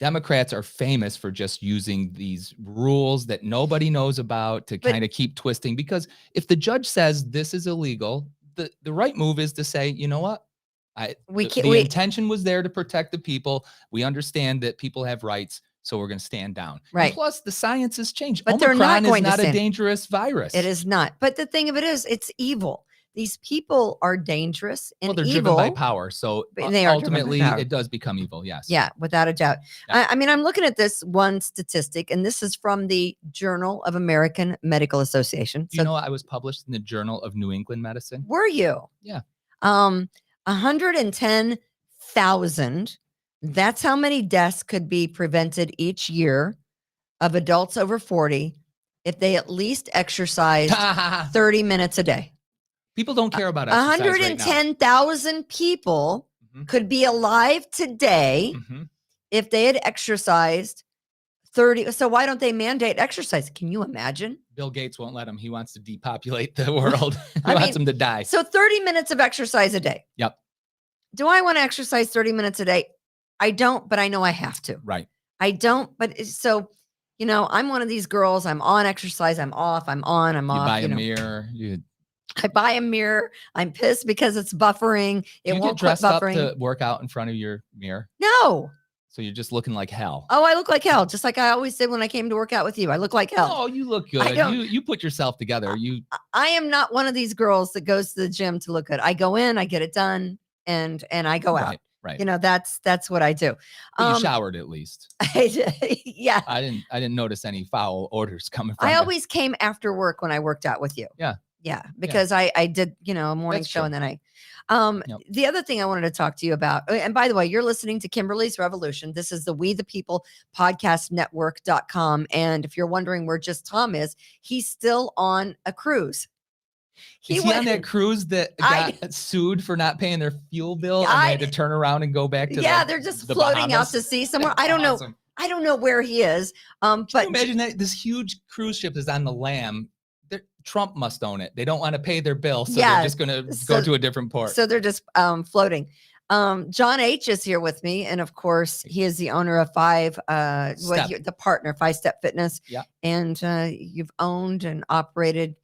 Democrats are famous for just using these rules that nobody knows about to kind of keep twisting, because if the judge says this is illegal, the right move is to say, you know what? The intention was there to protect the people. We understand that people have rights, so we're going to stand down. Right. And plus, the science has changed. But Omicron they're not going is not to a dangerous virus. It is not. But the thing of it is, it's evil. These people are dangerous and they're evil. driven by power. So they are ultimately, it does become evil. Yes. Yeah, without a doubt. Yeah. I mean, I'm looking at this one statistic, and this is from the Journal of American Medical Association. Do you know I was published in the Journal of New England Medicine? Were you? Yeah. 110,000. That's how many deaths could be prevented each year of adults over 40 if they at least exercise 30 minutes a day. People don't care about exercise 110,000 right people could be alive today if they had exercised 30. So why don't they mandate exercise? Can you imagine? Bill Gates won't let him. He wants to depopulate the world. He wants them to die. So 30 minutes of exercise a day. Yep. Do I want to exercise 30 minutes a day? I don't, but I know I have to. Right. I don't, but so, I'm one of these girls. I'm on exercise. I'm off. I'm on. I'm off. You buy a mirror. I buy a mirror. I'm pissed because it's buffering. It won't get dressed quit up buffering. to work out in front of your mirror? No. So you're just looking like hell. Oh, I look like hell, just like I always did when I came to work out with you. I look like hell. Oh, you look good. You put yourself together. I am not one of these girls that goes to the gym to look good. I go in, I get it done, and I go out. Right. That's what I do. You showered at least. Yeah. I didn't notice any foul odors coming from I always came after work when I worked out with you. Yeah. Yeah, because I did, a morning show, and then the other thing I wanted to talk to you about, and by the way, you're listening to Kimberly's Revolution. This is the We the People podcast network.com. And if you're wondering where Just Tom is, he's still on a cruise. Is he on that cruise that got sued for not paying their fuel bill and they had to turn around and go back to they're just floating out to sea somewhere. I don't know. I don't know where he is. But can you imagine that this huge cruise ship is on the Lam. Trump must own it. They don't want to pay their bill, so they're just going to go to a different port. So they're just floating. John H is here with me, and of course, he is the owner of the partner, 5 Step Fitness. Yeah, and you've owned and operated,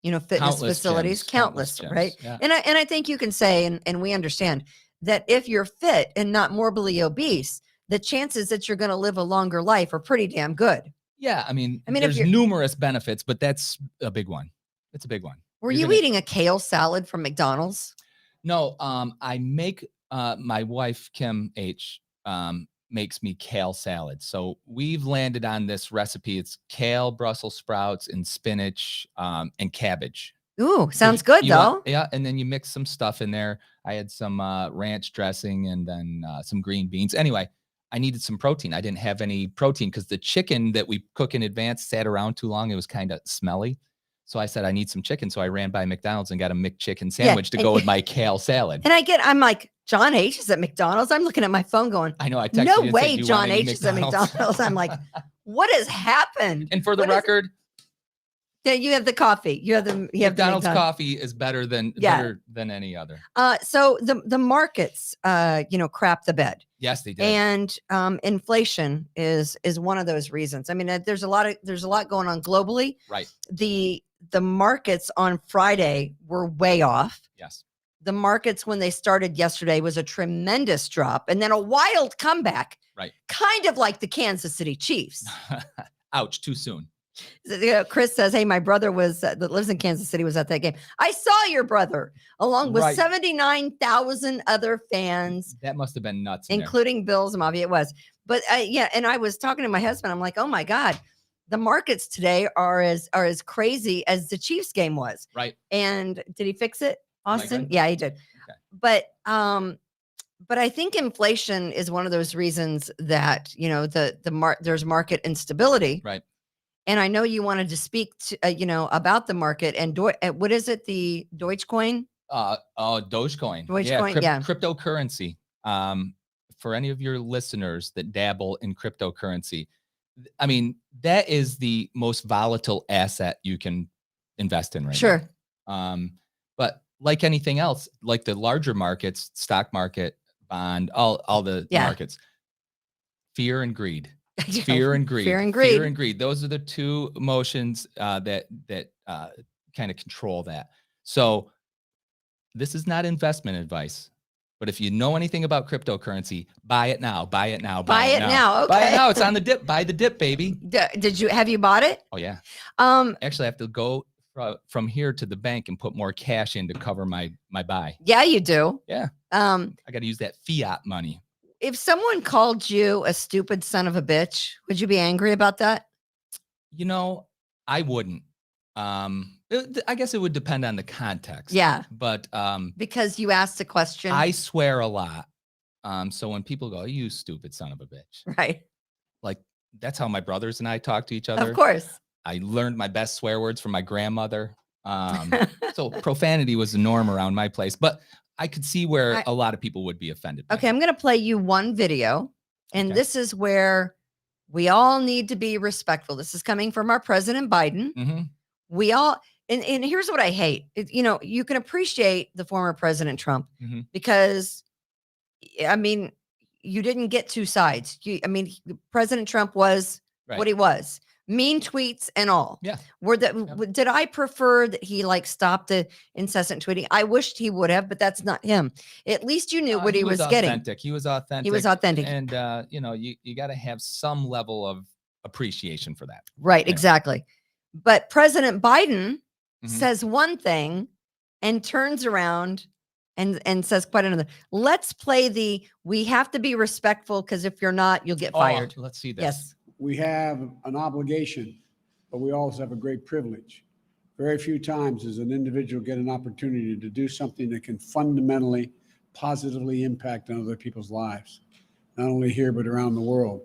fitness countless facilities, gyms, countless, gyms, right? Yeah. And I think you can say, and we understand that if you're fit and not morbidly obese, the chances that you're going to live a longer life are pretty damn good. Yeah, I mean, there's numerous benefits, but that's a big one. It's a big one. Were you eating a kale salad from McDonald's? No, I make my wife Kim H makes me kale salad. So we've landed on this recipe. It's kale, Brussels sprouts, and spinach, and cabbage. Ooh, sounds good though. Yeah, and then you mix some stuff in there. I had some ranch dressing and then some green beans. Anyway, I needed some protein. I didn't have any protein because the chicken that we cook in advance sat around too long. It was kind of smelly. So I said, I need some chicken. So I ran by McDonald's and got a McChicken sandwich to go with my kale salad. And I'm like, John H is at McDonald's. I'm looking at my phone going, I know. I texted no you and way said, John H is at McDonald's. I'm like, what has happened? And for the record, yeah, you have the coffee. You have McDonald's coffee is better than any other. So the markets, crap the bed. Yes, they did. And inflation is one of those reasons. I mean, there's a lot going on globally. Right. The markets on Friday were way off. Yes. The markets when they started yesterday was a tremendous drop, and then a wild comeback. Right. Kind of like the Kansas City Chiefs. Ouch! Too soon. Chris says, hey, my brother that lives in Kansas City was at that game. I saw your brother along with 79,000 other fans. That must have been nuts. Including Bills Mafia. It was. But yeah, and I was talking to my husband. I'm like, oh my God, the markets today are as crazy as the Chiefs game was. Right. And did he fix it, Austin? Yeah, he did. Okay. But I think inflation is one of those reasons that, there's market instability. Right. And I know you wanted to speak to, about the market and what is it? The Dogecoin? Dogecoin. Dogecoin, yeah. Cryptocurrency. For any of your listeners that dabble in cryptocurrency, I mean, that is the most volatile asset you can invest in right Sure. now. But like anything else, like the larger markets, stock market, bond, all the markets, fear and greed. Fear and greed. Fear and greed. Fear and greed. Those are the two emotions that kind of control that. So this is not investment advice, but if you know anything about cryptocurrency, buy it now. Buy it now. Buy it now. Okay. Buy it now. It's on the dip. Buy the dip, baby. Have you bought it? Oh yeah. Actually, I have to go from here to the bank and put more cash in to cover my buy. Yeah, you do. Yeah. I got to use that fiat money. If someone called you a stupid son of a bitch, would you be angry about that? I wouldn't. I guess it would depend on the context. Yeah. But because you asked a question. I swear a lot. So when people go, you stupid son of a bitch. Right. Like that's how my brothers and I talk to each other. Of course. I learned my best swear words from my grandmother. So profanity was the norm around my place, but I could see where a lot of people would be offended. Okay, I'm going to play you one video, and this is where we all need to be respectful. This is coming from our President Biden. Mm-hmm. We all, and here's what I hate. You can appreciate the former President Trump because, I mean, you didn't get two sides. President Trump was what he was. Mean tweets and all. Yeah. Did I prefer that he stopped the incessant tweeting? I wished he would have, but that's not him. At least you knew what he was getting. He was authentic. He was authentic. And you got to have some level of appreciation for that. Right, exactly. But President Biden says one thing and turns around and says quite another. Let's play we have to be respectful because if you're not, you'll get fired. Let's see this. Yes. We have an obligation, but we also have a great privilege. Very few times does an individual get an opportunity to do something that can fundamentally, positively impact on other people's lives, not only here, but around the world.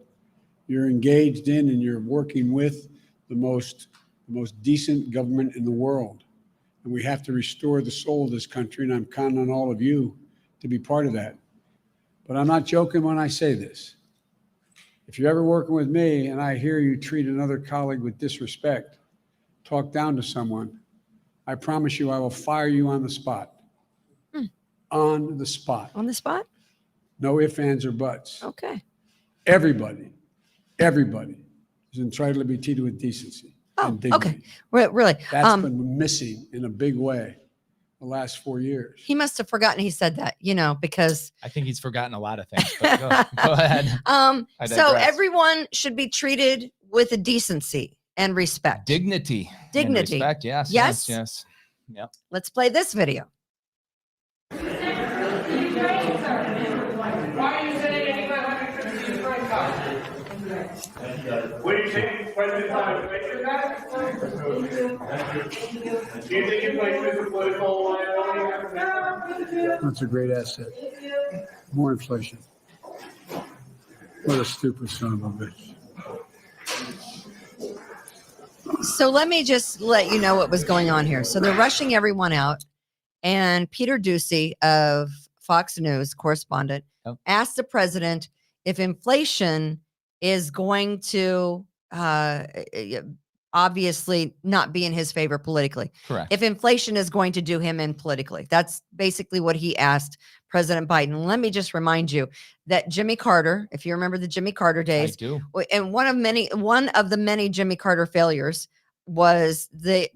You're engaged in and you're working with the most decent government in the world. And we have to restore the soul of this country, and I'm counting on all of you to be part of that. But I'm not joking when I say this. If you're ever working with me and I hear you treat another colleague with disrespect, talk down to someone, I promise you I will fire you on the spot. On the spot. On the spot? No ifs, ands, or buts. Okay. Everybody is entitled to be treated with decency and dignity. Okay. Really? That's been missing in a big way the last 4 years. He must have forgotten he said that, because I think he's forgotten a lot of things. But go ahead. So everyone should be treated with a decency and respect. Dignity. And respect. Yes. Yep. Let's play this video. What do you think President Biden mentioned that? Do you think it places a political liability? That's a great asset. More inflation. What a stupid son of a bitch. So let me just let you know what was going on here. So they're rushing everyone out. And Peter Ducey of Fox News, correspondent, asked the president if inflation is going to obviously not be in his favor politically. Correct. If inflation is going to do him in politically. That's basically what he asked President Biden. Let me just remind you that Jimmy Carter, if you remember the Jimmy Carter days, I do. And one of the many Jimmy Carter failures was the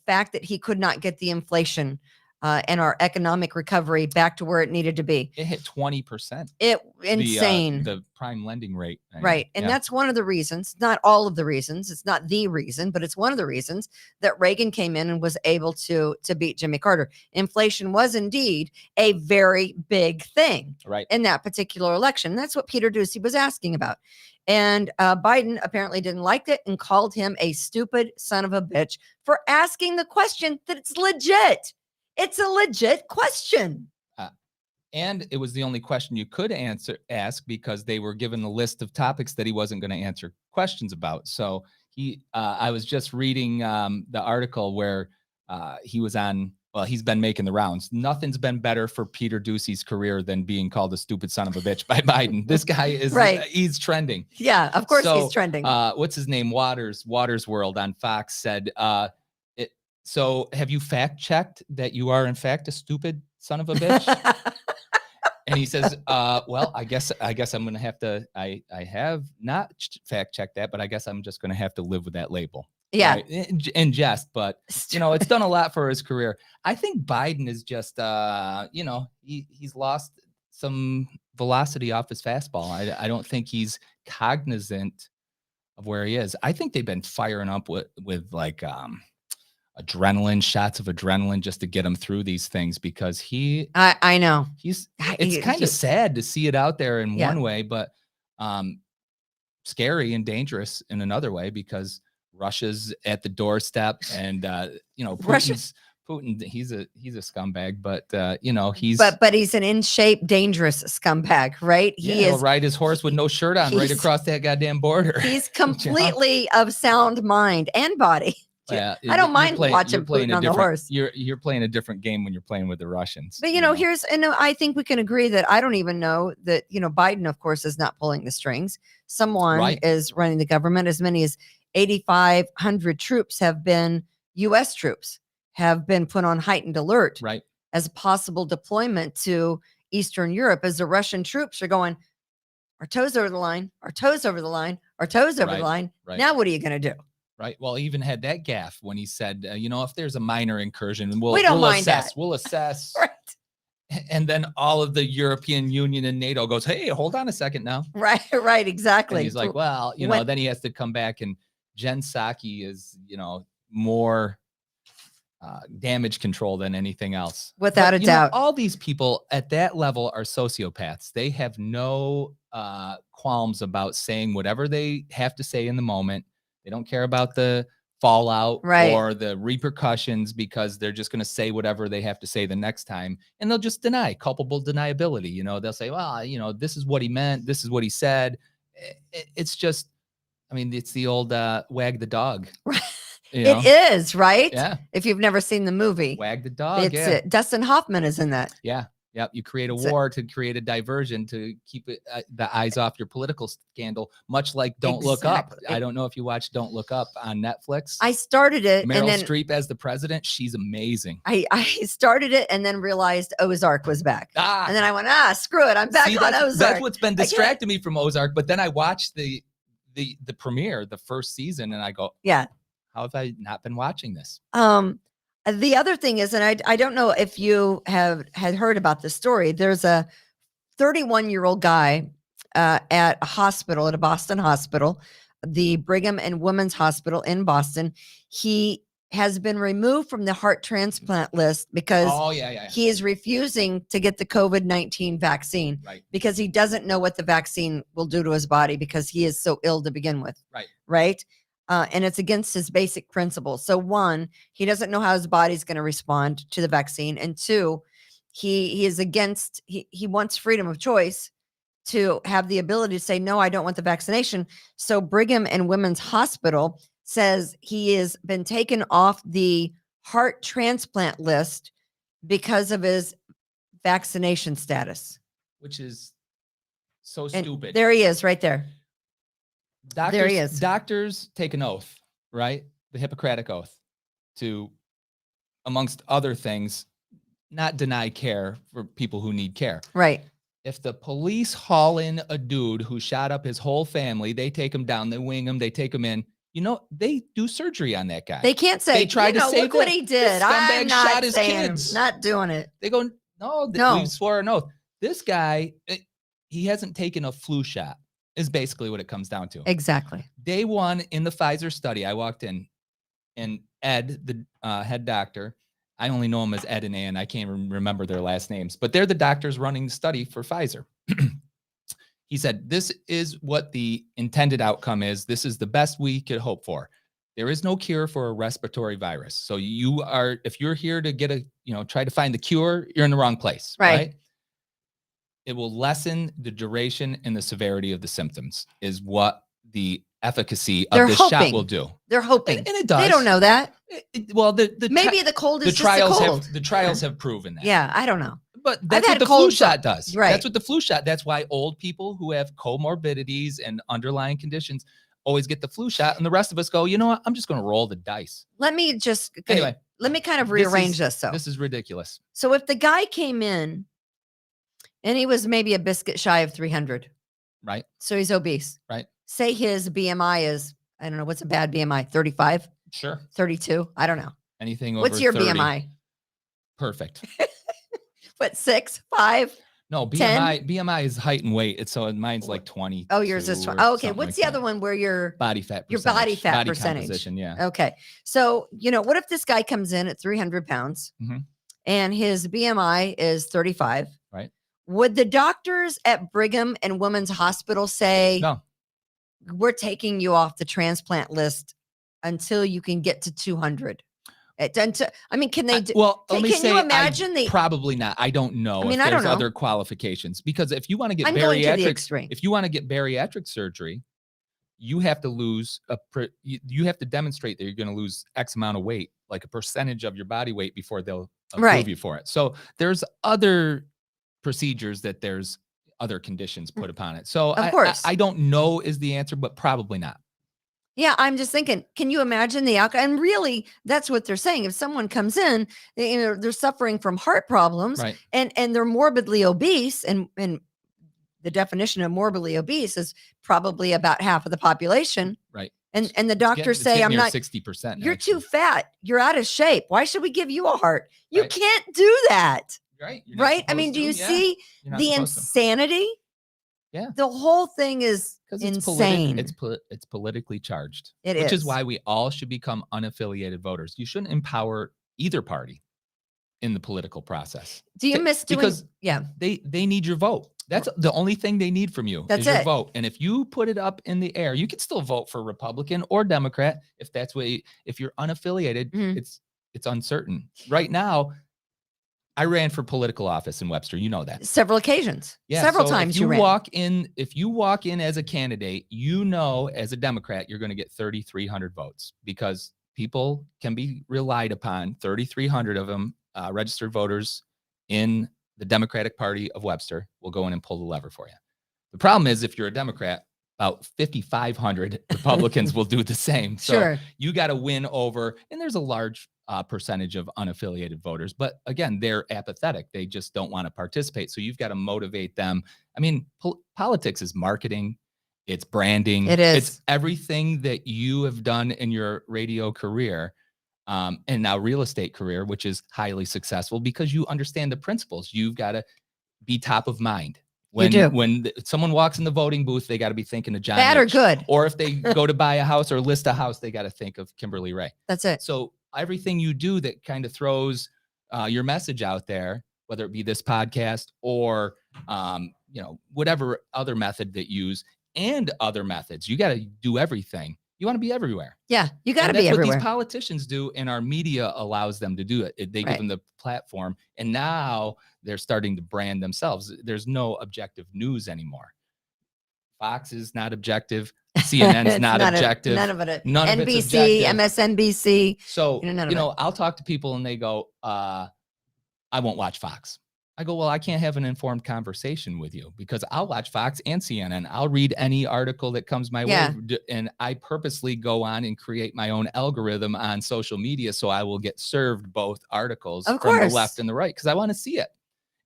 fact that he could not get the inflation and our economic recovery back to where it needed to be. It hit 20%. Insane. The prime lending rate. Right. And that's one of the reasons, not all of the reasons. It's not the reason, but it's one of the reasons that Reagan came in and was able to beat Jimmy Carter. Inflation was indeed a very big thing in that particular election. That's what Peter Doocy was asking about. And Biden apparently didn't like it and called him a stupid son of a bitch for asking the question that it's legit. It's a legit question. And it was the only question you could ask because they were given a list of topics that he wasn't going to answer questions about. So I was just reading the article where he was on. Well, he's been making the rounds. Nothing's been better for Peter Doocy's career than being called a stupid son of a bitch by Biden. This guy is he's trending. Yeah, of course he's trending. What's his name? Waters World on Fox said, so have you fact checked that you are in fact a stupid son of a bitch? And he says, well, I guess I'm going to have to, I have not fact checked that, but I guess I'm just going to have to live with that label. Yeah. Right? In jest, but it's done a lot for his career. I think Biden is just, he's lost some velocity off his fastball. I don't think he's cognizant of where he is. I think they've been firing up with like, adrenaline, shots of adrenaline just to get him through these things because I know it's kind of sad to see it out there in one way, but scary and dangerous in another way because Russia's at the doorstep and Putin, he's a scumbag, but but he's an in shape, dangerous scumbag, right? He'll ride his horse with no shirt on right across that goddamn border. He's completely of sound mind and body. Yeah, I don't mind watching Putin on the horse. You're playing a different game when you're playing with the Russians. But I think we can agree that I don't even know that Biden, of course, is not pulling the strings. Someone is running the government. As many as 8,500 troops U.S. troops have been put on heightened alert as a possible deployment to Eastern Europe as the Russian troops are going, our toes over the line, our toes over the line, our toes over the line. Now what are you going to do? Right. Well, he even had that gaffe when he said, if there's a minor incursion, we don't mind assess. That. We'll assess. Right. And then all of the European Union and NATO goes, hey, hold on a second now. Right. Exactly. And he's like, well, then he has to come back and Jen Psaki is, more damage control than anything else. Without a doubt. All these people at that level are sociopaths. They have no qualms about saying whatever they have to say in the moment. They don't care about the fallout or the repercussions because they're just going to say whatever they have to say the next time. And they'll just deny culpable deniability. They'll say, well, this is what he meant. This is what he said. It's just, it's the old wag the dog. It is, right? Yeah. If you've never seen the movie. Wag the dog. Dustin Hoffman is in that. Yeah. Yep. You create a war to create a diversion to keep the eyes off your political scandal, much like Don't Look Up. I don't know if you watched Don't Look Up on Netflix. I started it. Meryl Streep as the president. She's amazing. I started it and then realized Ozark was back. And then I went, screw it. I'm back on Ozark. That's what's been distracting me from Ozark. But then I watched the premiere, the first season, and I go, how have I not been watching this? The other thing is, and I don't know if you had heard about this story. There's a 31-year-old guy at a Boston hospital, the Brigham and Women's Hospital in Boston. He has been removed from the heart transplant list because he is refusing to get the COVID-19 vaccine because he doesn't know what the vaccine will do to his body because he is so ill to begin with. Right. And it's against his basic principles. So one, he doesn't know how his body's going to respond to the vaccine. And two, he is against, he wants freedom of choice to have the ability to say, no, I don't want the vaccination. So Brigham and Women's Hospital says he has been taken off the heart transplant list because of his vaccination status. Which is so stupid. There he is right there. There he is. Doctors take an oath, right? The Hippocratic Oath to, amongst other things, not deny care for people who need care. Right. If the police haul in a dude who shot up his whole family, they take him down, they wing him, they take him in. they do surgery on that guy. They can't say, they tried to say look what he did. I'm not shot his kids. Not doing it. They go, no. We swore an oath. This guy, he hasn't taken a flu shot, is basically what it comes down to. Exactly. Day one in the Pfizer study, I walked in, and Ed, the head doctor, I only know him as Ed and Ann. I can't remember their last names, but they're the doctors running the study for Pfizer. He said, this is what the intended outcome is. This is the best we could hope for. There is no cure for a respiratory virus. So if you're here to try to find the cure, you're in the wrong place, right? It will lessen the duration and the severity of the symptoms is what the efficacy of this shot will do. They're hoping. And it does. They don't know that. Maybe the cold is just a cold. The trials have proven that. Yeah, I don't know. But that's what the flu shot does. Right. That's what the flu shot. That's why old people who have comorbidities and underlying conditions always get the flu shot. And the rest of us go, you know what? I'm just going to roll the dice. Let me kind of rearrange this. This is ridiculous. So if the guy came in and he was maybe a biscuit shy of 300. Right. So he's obese. Right. Say his BMI is, I don't know, what's a bad BMI? 35? Sure. 32? I don't know. Anything over What's your 30. BMI? Perfect. What, 6, 5? No, BMI is height and weight. So mine's like 20. Oh, yours is 20. Oh, okay. What's the other one where your body fat percentage? Your body fat percentage. Composition, yeah. Okay. So, what if this guy comes in at 300 pounds and his BMI is 35? Right. Would the doctors at Brigham and Women's Hospital say, no, we're taking you off the transplant list until you can get to 200? Can they? Can you imagine probably not. I don't know. If there's other qualifications, because if you want to get if you want to get bariatric surgery, you have to lose you have to demonstrate that you're going to lose X amount of weight, like a percentage of your body weight, before they'll approve you for it. So there's other procedures that there's other conditions put upon it. So of course, I don't know is the answer, but probably not. Yeah, I'm just thinking, can you imagine the outcome? And really, that's what they're saying. If someone comes in, they're suffering from heart problems, right, and they're morbidly obese, and the definition of morbidly obese is probably about half of the population, right? And the doctors say, I'm not 60%. You're too fat. You're out of shape. Why should we give you a heart? You can't do that. Right. Right. I mean, do you see the insanity? Yeah. The whole thing is insane. It's politically charged. Which is why we all should become unaffiliated voters. You shouldn't empower either party in the political process. Do you miss doing? Because they need your vote. That's the only thing they need from you. That's your vote. And if you put it up in the air, you can still vote for Republican or Democrat if that's what. If you're unaffiliated, it's uncertain. Right now, I ran for political office in Webster. You know that. Several occasions. Yeah, several times if you walk in as a candidate, as a Democrat, you're going to get 3,300 votes, because people can be relied upon. 3,300 of them, registered voters in the Democratic Party of Webster, will go in and pull the lever for you. The problem is, if you're a Democrat, about 5,500 Republicans will do the same. So you got to win over, and there's a large percentage of unaffiliated voters, but again, they're apathetic. They just don't want to participate. So you've got to motivate them. I mean, politics is marketing. It's branding. It is. It's everything that you have done in your radio career, and now real estate career, which is highly successful because you understand the principles. You've got to be top of mind. When someone walks in the voting booth, they got to be thinking of John Bad H. or good. Or if they go to buy a house or list a house, they got to think of Kimberly Ray. That's it. So everything you do that kind of throws your message out there, whether it be this podcast or whatever other method that you use, and other methods, you got to do everything. You want to be everywhere. Yeah, you got to be everywhere. What these politicians do, and our media allows them to do it. They give them the platform, and now they're starting to brand themselves. There's no objective news anymore. Fox is not objective. CNN's not objective. None of it. None NBC, of it's objective. MSNBC. So, I'll talk to people and they go, I won't watch Fox. I go, well, I can't have an informed conversation with you because I'll watch Fox and CNN. I'll read any article that comes my way. And I purposely go on and create my own algorithm on social media, so I will get served both articles from the left and the right, because I want to see it.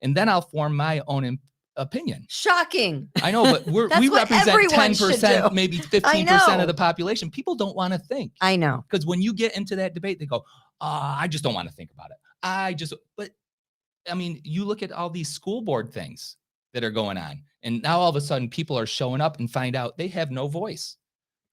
And then I'll form my own opinion. Shocking. I know, but we represent 10%, maybe 15% of the population. People don't want to think. I know. Because when you get into that debate, they go, I just don't want to think about it. But I mean, you look at all these school board things that are going on, and now all of a sudden people are showing up and find out they have no voice.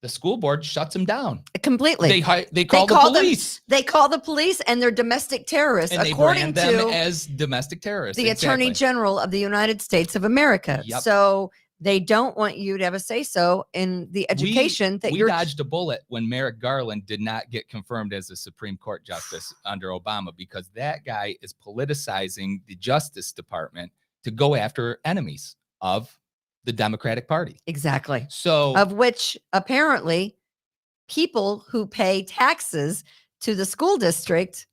The school board shuts them down completely. They call the police. They call the police, and they're domestic terrorists, and according to them as domestic terrorists. The Attorney General of the United States of America. Yep. So they don't want you to have a say-so in the education that you're. We dodged a bullet when Merrick Garland did not get confirmed as a Supreme Court justice under Obama, because that guy is politicizing the Justice Department to go after enemies of the Democratic Party. Exactly. So, of which apparently people who pay taxes to the school district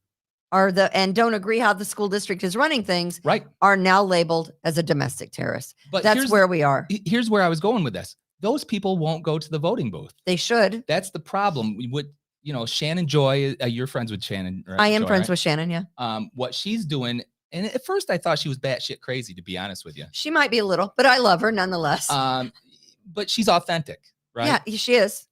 and don't agree how the school district is running things, right, are now labeled as a domestic terrorist. But that's where we are. Here's where I was going with this. Those people won't go to the voting booth. They should. That's the problem. We would, Shannon Joy, you're friends with Shannon, right? I am friends with Shannon, yeah. What she's doing, and at first I thought she was batshit crazy, to be honest with you. She might be a little, but I love her nonetheless. But she's authentic, right? Yeah, she is.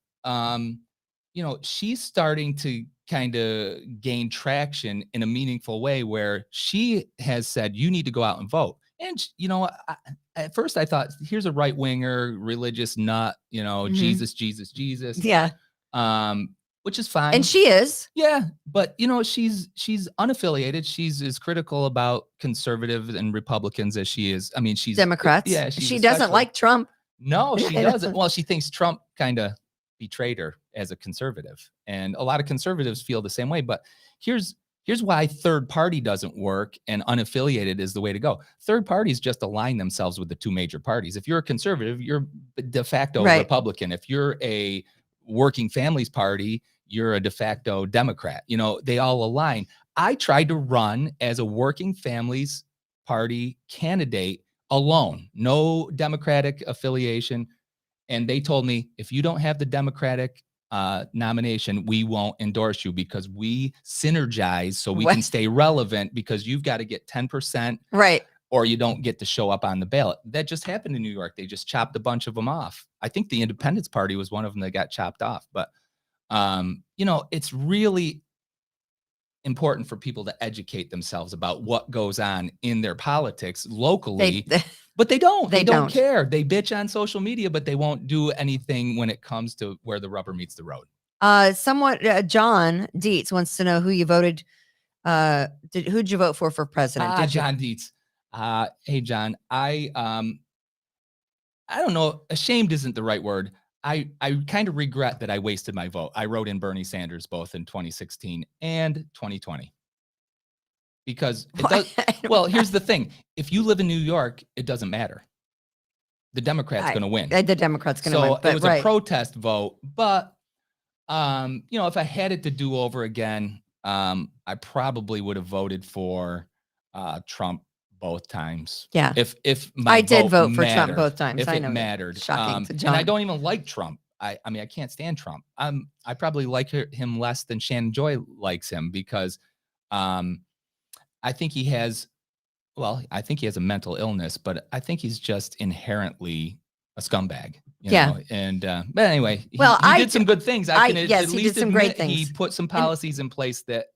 She's starting to kind of gain traction in a meaningful way, where she has said, you need to go out and vote. And, at first I thought, here's a right winger, religious nut, Jesus. Yeah. Which is fine. And she is. Yeah. But, she's unaffiliated. She's as critical about conservatives and Republicans as she is. I mean, she's Democrats. Yeah. She doesn't like Trump. No, she doesn't. Well, she thinks Trump kind of betrayed her as a conservative. And a lot of conservatives feel the same way. But here's why third party doesn't work and unaffiliated is the way to go. Third parties just align themselves with the two major parties. If you're a conservative, you're de facto Republican. If you're a working families party, you're a de facto Democrat. They all align. I tried to run as a working families party candidate alone, no Democratic affiliation. And they told me, if you don't have the Democratic nomination, we won't endorse you, because we synergize so we can stay relevant, because you've got to get 10%. Right. Or you don't get to show up on the ballot. That just happened in New York. They just chopped a bunch of them off. I think the Independence Party was one of them that got chopped off. But, it's really important for people to educate themselves about what goes on in their politics locally. But they don't. They don't care. They bitch on social media, but they won't do anything when it comes to where the rubber meets the road. John Dietz wants to know who you voted. Who'd you vote for president? John Dietz. Hey, John, I don't know. Ashamed isn't the right word. I kind of regret that I wasted my vote. I wrote in Bernie Sanders both in 2016 and 2020. Because it does, well, here's the thing. If you live in New York, it doesn't matter. The Democrat's going to win. The Democrat's going to win. So it was a protest vote. But, if I had it to do over again, I probably would have voted for Trump both times. Yeah. If I did vote for Trump both times. If I know it mattered. Shocking to John. And I don't even like Trump. I mean, I can't stand Trump. I probably like him less than Shannon Joy likes him, because I think he has a mental illness, but I think he's just inherently a scumbag. You know? And but anyway, he did some good things. He did some great things. He put some policies in place that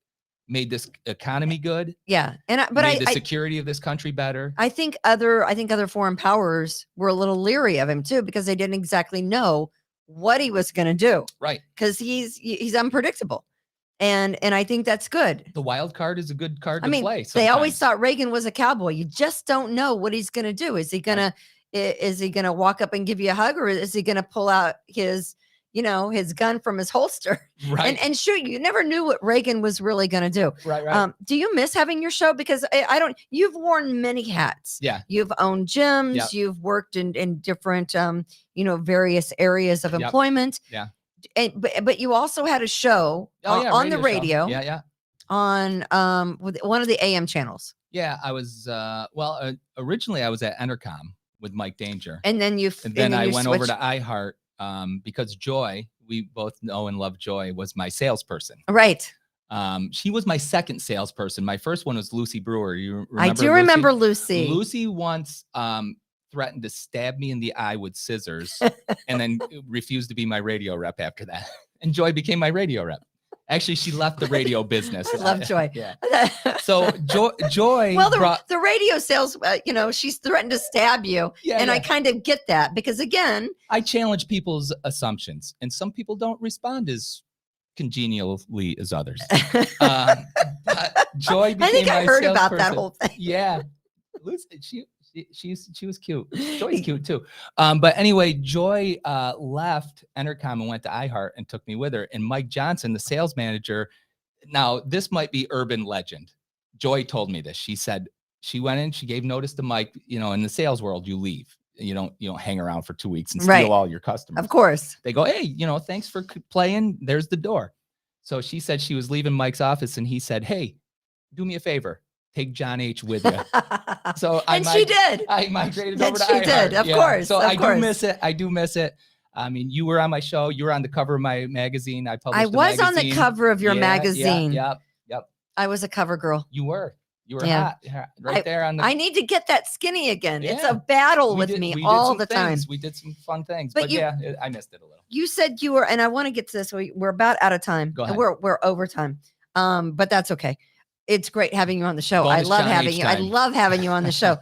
made this economy good. Yeah, but made the security of this country better. I think other foreign powers were a little leery of him too, because they didn't exactly know what he was going to do. Right. Because he's unpredictable. And I think that's good. The wild card is a good card to play. Sometimes. They always thought Reagan was a cowboy. You just don't know what he's going to do. Is he going to walk up and give you a hug, or is he going to pull out his gun from his holster and shoot you? You never knew what Reagan was really going to do. Right. Do you miss having your show? Because you've worn many hats. Yeah. You've owned gyms. Yep. You've worked in different, various areas of employment. Yeah. But you also had a show on the radio. Show. Yeah. On with one of the AM channels. Yeah, I was originally I was at Entercom with Mike Danger. And then I went over to iHeart because Joy, we both know and love Joy, was my salesperson. Right. She was my second salesperson. My first one was Lucy Brewer. You remember I do remember Lucy. Lucy once threatened to stab me in the eye with scissors and then refused to be my radio rep after that. And Joy became my radio rep. Actually, she left the radio business. I love Joy. Yeah. So Joy. Well, the radio sales, she's threatened to stab you. Yeah, I kind of get that because, again, I challenge people's assumptions, and some people don't respond as congenially as others. But Joy became I think I heard about that salesperson. whole thing. Yeah. She was cute. Joy's cute too. But anyway, Joy left Entercom and went to iHeart and took me with her. And Mike Johnson, the sales manager. Now, this might be urban legend. Joy told me this. She said she went in, she gave notice to Mike. In the sales world, you leave. You don't hang around for 2 weeks and steal all your customers. Of course. They go, hey, thanks for playing. There's the door. So she said she was leaving Mike's office, and he said, hey, do me a favor. Take John H. with you. So she did. I migrated over to she iHeart. did, of course. So I do miss it. I do miss it. I mean, you were on my show. You were on the cover of my magazine. I was on the cover of your magazine. Yep. I was a cover girl. You were hot right there on the. I need to get that skinny again. Yeah. It's a battle with me all the time. We did some fun things, but I missed it a little. You said you were, and I want to get to this. We're about out of time. Go ahead. We're over time. But that's okay. It's great having you on the show. Bonus I love John having H. you. time. I love having you on the show.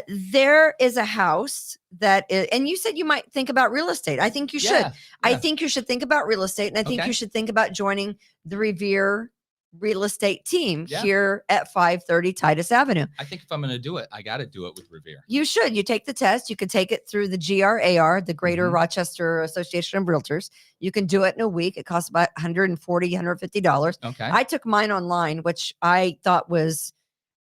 There is a house that is, and you said you might think about real estate. I think you should. Yeah. I think you should think about real estate, and I think you should think about joining the Revere real estate team here at 530 Titus Avenue. I think if I'm going to do it, I got to do it with Revere. You should. You take the test. You can take it through the GRAR, the Greater Rochester Association of Realtors. You can do it in a week. It costs about $140, $150. Okay. I took mine online, which I thought was,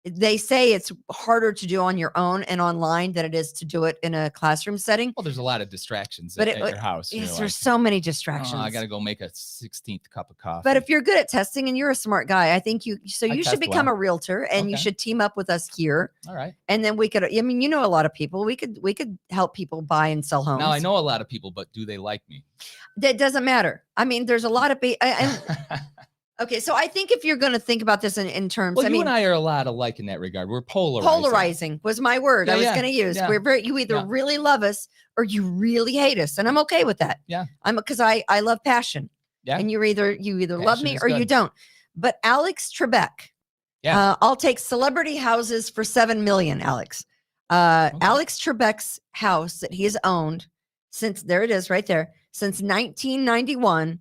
they say it's harder to do on your own and online than it is to do it in a classroom setting. Well, there's a lot of distractions at your house. Yes, there's so many distractions. I got to go make a 16th cup of coffee. But if you're good at testing and you're a smart guy, I think you should become a realtor, and you should team up with us here. All right. And then we could, a lot of people. We could help people buy and sell homes. Now, I know a lot of people, but do they like me? That doesn't matter. I mean, there's a lot of people. Okay, so I think if you're going to think about this in terms, well, you and I are a lot alike in that regard. We're polarizing. Polarizing was my word I was going to use. Yeah. You either really love us or you really hate us, and I'm okay with that. Yeah, because I love passion. Yeah, and you either love me or you don't. But Alex Trebek, I'll take celebrity houses for $7 million. Alex, Alex Trebek's house that he has owned since there it is right there since 1991.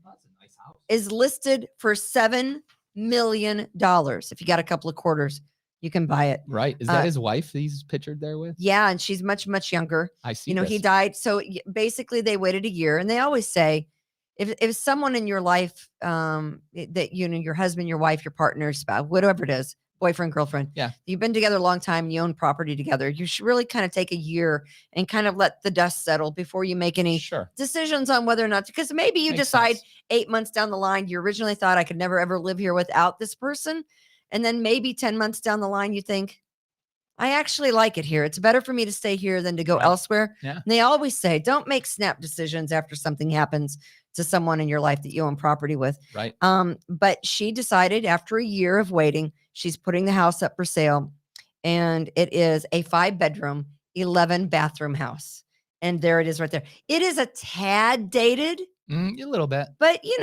Is listed for $7 million. If you got a couple of quarters, you can buy it. Right. Is that his wife he's pictured there with? Yeah. And she's much, much younger. I see. He died. So basically they waited a year, and they always say, if someone in your life, that, your husband, your wife, your partner, spouse, whatever it is, boyfriend, girlfriend. Yeah. You've been together a long time. You own property together. You should really kind of take a year and kind of let the dust settle before you make any decisions on whether or not, because maybe you decide 8 months down the line, you originally thought I could never, ever live here without this person. And then maybe 10 months down the line, you think, I actually like it here. It's better for me to stay here than to go elsewhere. Yeah. And they always say, don't make snap decisions after something happens to someone in your life that you own property with. Right. But she decided after a year of waiting, she's putting the house up for sale, and it is a 5-bedroom, 11-bathroom house. And there it is right there. It is a tad dated. A little bit. But, you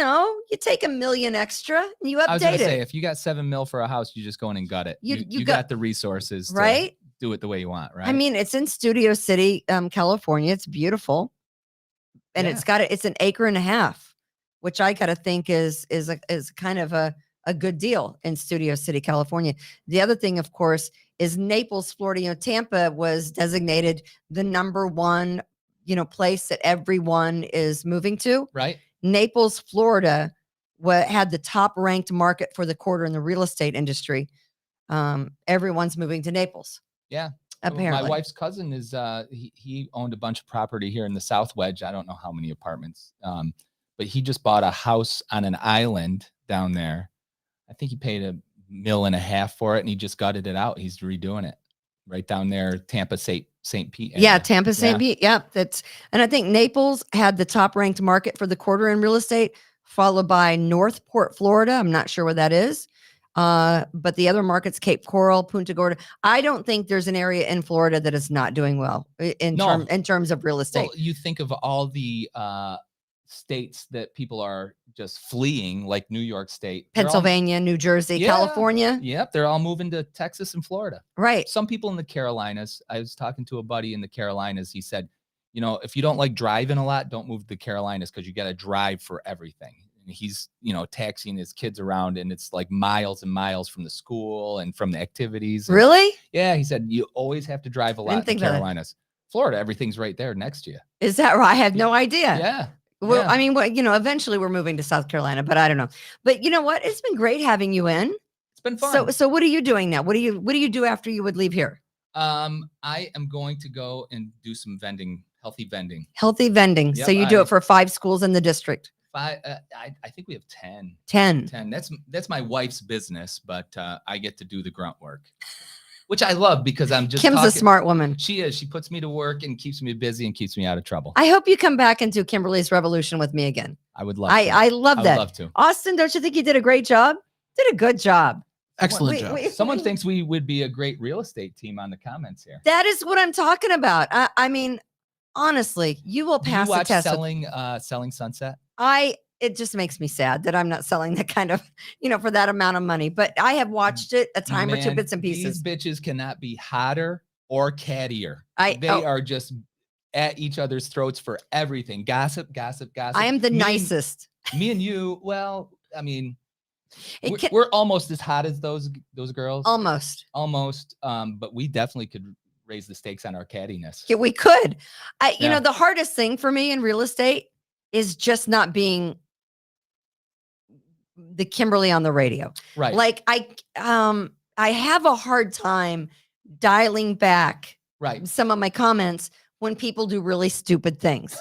take $1 million extra and you update it. I was going to say, if you got $7 million for a house, you just go in and gut it. You got the resources to do it the way you want, right? I mean, it's in Studio City, California. It's beautiful. And it's an 1.5 acres, which I got to think is kind of a good deal in Studio City, California. The other thing, of course, is Naples, Florida. Tampa was designated the number one, place that everyone is moving to. Right. Naples, Florida, had the top ranked market for the quarter in the real estate industry. Everyone's moving to Naples. Yeah. Apparently. My wife's cousin is, he owned a bunch of property here in the South Wedge. I don't know how many apartments, but he just bought a house on an island down there. I think he paid $1.5 million for it, and he just gutted it out. He's redoing it right down there, Tampa, St. Pete. Yeah, Tampa, St. Pete. Yeah, and I think Naples had the top ranked market for the quarter in real estate, followed by Northport, Florida. I'm not sure where that is. But the other markets, Cape Coral, Punta Gorda, I don't think there's an area in Florida that is not doing well in terms of real estate. Well, you think of all the states that people are just fleeing, like New York State, Pennsylvania, New Jersey, California. Yep, they're all moving to Texas and Florida. Right. Some people in the Carolinas. I was talking to a buddy in the Carolinas. He said, if you don't like driving a lot, don't move to the Carolinas because you got to drive for everything. And he's, taxiing his kids around, and it's like miles and miles from the school and from the activities. Really? Yeah, he said you always have to drive a lot in the Carolinas. Florida, everything's right there next to you. Is that right? I had no idea. Yeah. Well, I mean, eventually we're moving to South Carolina, but I don't know. But you know what? It's been great having you in. It's been fun. So what are you doing now? What do you do after you would leave here? I am going to go and do some vending, healthy vending. Healthy vending. Yep, So you do it for 5 schools in the district. I think we have 10. 10. That's my wife's business, but I get to do the grunt work, which I love because I'm just Kim's a smart woman. She is. She puts me to work and keeps me busy and keeps me out of trouble. I hope you come back and do Kimberly's Revolution with me again. I would love to. I love that. I would love to. Austin, don't you think you did a great job? Did a good job. Excellent job. Someone thinks we would be a great real estate team on the comments here. That is what I'm talking about. I mean, honestly, you will pass the test. Selling Sunset? It just makes me sad that I'm not selling that kind of, for that amount of money. But I have watched it a time or two, bits and pieces. These bitches cannot be hotter or cattier. They are just at each other's throats for everything. Gossip. I am the nicest. Me and you, well, I mean, we're almost as hot as those girls. Almost. But we definitely could raise the stakes on our cattiness. Yeah, we could. The hardest thing for me in real estate is just not being the Kimberly on the radio. Right. Like I have a hard time dialing back some of my comments when people do really stupid things.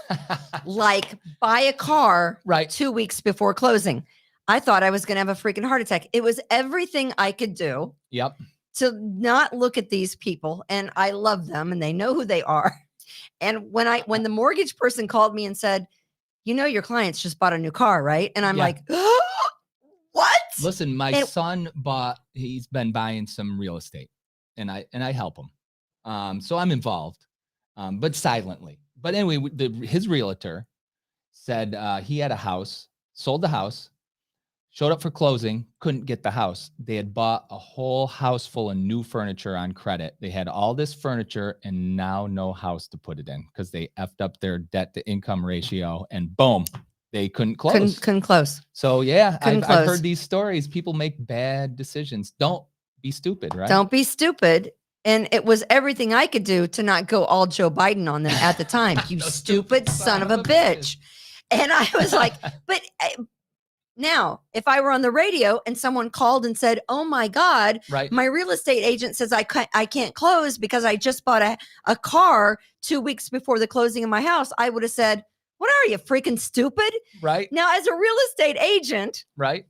Like buy a car 2 weeks before closing. I thought I was going to have a freaking heart attack. It was everything I could do. Yep. To not look at these people, and I love them and they know who they are. And when the mortgage person called me and said, your clients just bought a new car, right? And I'm like, what? Listen, my son he's been buying some real estate and I help him. So I'm involved, but silently. But anyway, his realtor said he had a house, sold the house, showed up for closing, couldn't get the house. They had bought a whole house full of new furniture on credit. They had all this furniture and now no house to put it in because they effed up their debt to income ratio and boom, they couldn't close. Couldn't close. So yeah, I've heard these stories. People make bad decisions. Don't be stupid, right? Don't be stupid. And it was everything I could do to not go all Joe Biden on them at the time. You stupid son of a bitch. And I was like, but now, if I were on the radio and someone called and said, "Oh my God, my real estate agent says I can't close because I just bought a car 2 weeks before the closing of my house," I would have said, "What are you, freaking stupid?" Right. Now, as a real estate agent, I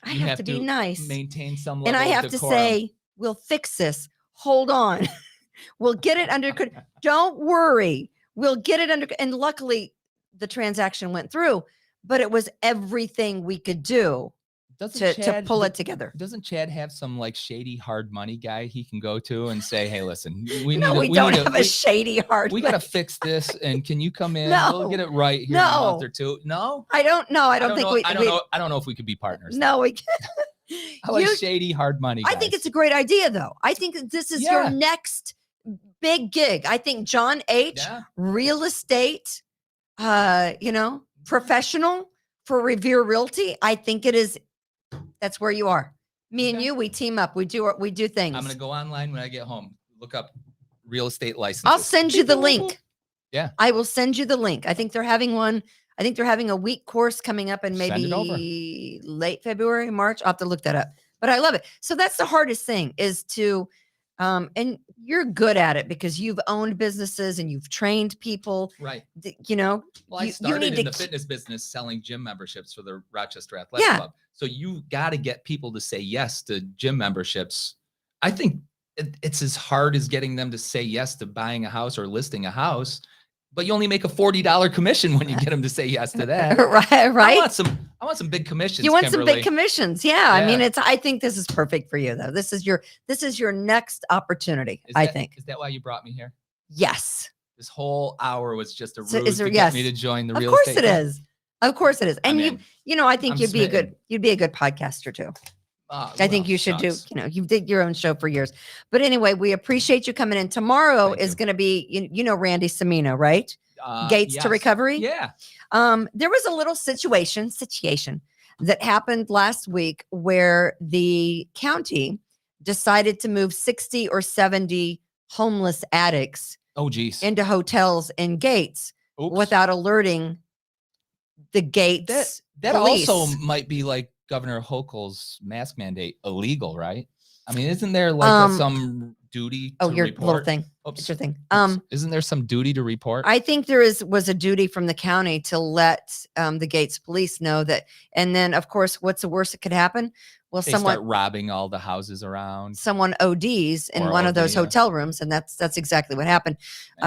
have to be nice, maintain some level and I have of to decorum. say, "We'll fix this. Hold on, we'll get it under control. Don't worry, we'll get it under." And luckily, the transaction went through. But it was everything we could do to pull it together. Doesn't Chad have some like shady hard money guy he can go to and say, "Hey, listen, we don't have a shady hard money. We got to fix this, and can you come in? No. We'll get it right here in a month or two." No, I don't know. I don't think we. I don't know if we could be partners. No, we can't. I like shady hard money guys. I think it's a great idea, though. I think this is your next big gig. I think John H. Real estate, professional for Revere Realty. I think it is. That's where you are. Me and you, we team up. We do things. I'm going to go online when I get home. Look up real estate licenses. I'll send you the link. Yeah. I will send you the link. I think they're having one. I think they're having a week course coming up in maybe late February, March. I'll have to look that up. But I love it. So that's the hardest thing is to, and you're good at it because you've owned businesses and you've trained people. Right. Well, I started in the fitness business selling gym memberships for the Rochester Athletic Club. So you got to get people to say yes to gym memberships. I think it's as hard as getting them to say yes to buying a house or listing a house. But you only make a $40 commission when you get them to say yes to that. Right. I want some big commissions. You want Kimberly. some big commissions. Yeah. I mean, I think this is perfect for you though. This is your next opportunity. I think. Is that why you brought me here? Yes. This whole hour was just a ruse to yes. get me to join the real estate. Of course it is. Of course it is. And I think I'm you'd be a good podcaster too. I think you should do, you did your own show for years. But anyway, we appreciate you coming in. Tomorrow is going to be, Randy Semino, right? Gates to Recovery. Yeah. There was a little situation that happened last week where the county decided to move 60 or 70 homeless addicts into hotels in Gates without alerting the Gates. That police. Also might be like Governor Hochul's mask mandate illegal, right? I mean, isn't there like some duty to your report? little thing. It's your thing. Isn't there some duty to report? I think there was a duty from the county to let the Gates police know that. And then, of course, what's the worst that could happen? Well, they start robbing all the houses around. Someone ODs in one of those hotel rooms, and that's exactly what happened.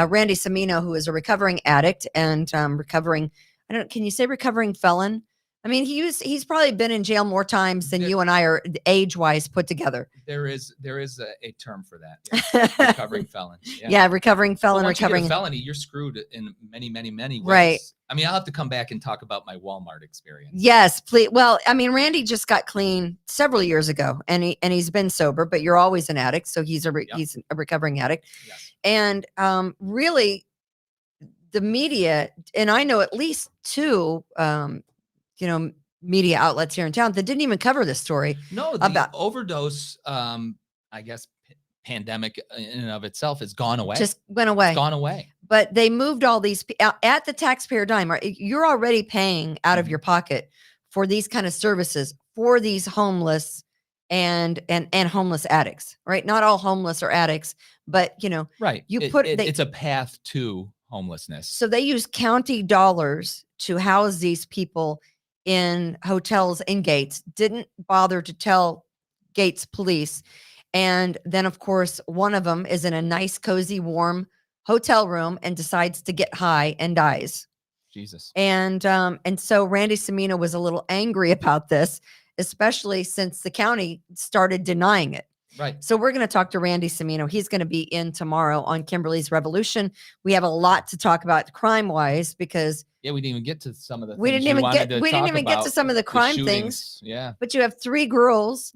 Randy Semino, who is a recovering addict and recovering, can you say recovering felon? I mean, he's probably been in jail more times than you and I are age-wise put together. There is a term for that. Yeah. Recovering felons. Yeah, recovering felon, once recovering you get a felony, you're screwed in many, many, many ways. Right. I mean, I'll have to come back and talk about my Walmart experience. Yes, please. Well, I mean, Randy just got clean several years ago, and he's been sober, but you're always an addict, so he's a recovering addict. Yes. And really, the media, and I know at least two media outlets here in town that didn't even cover this story. No, the overdose, I guess, pandemic in and of itself has gone away. Just went away. It's gone away. But they moved all these at the taxpayer dime. Right? You're already paying out of your pocket for these kind of services for these homeless and homeless addicts, right? Not all homeless are addicts, but right. It's a path to homelessness. So they use county dollars to house these people in hotels in Gates, didn't bother to tell Gates police. And then, of course, one of them is in a nice, cozy, warm hotel room and decides to get high and dies. Jesus. And so Randy Semino was a little angry about this, especially since the county started denying it. Right. So we're going to talk to Randy Semino. He's going to be in tomorrow on Kimberly's Revolution. We have a lot to talk about crime-wise because we didn't even get to some of the we didn't even get to some of the crime things. Yeah. But you have three girls,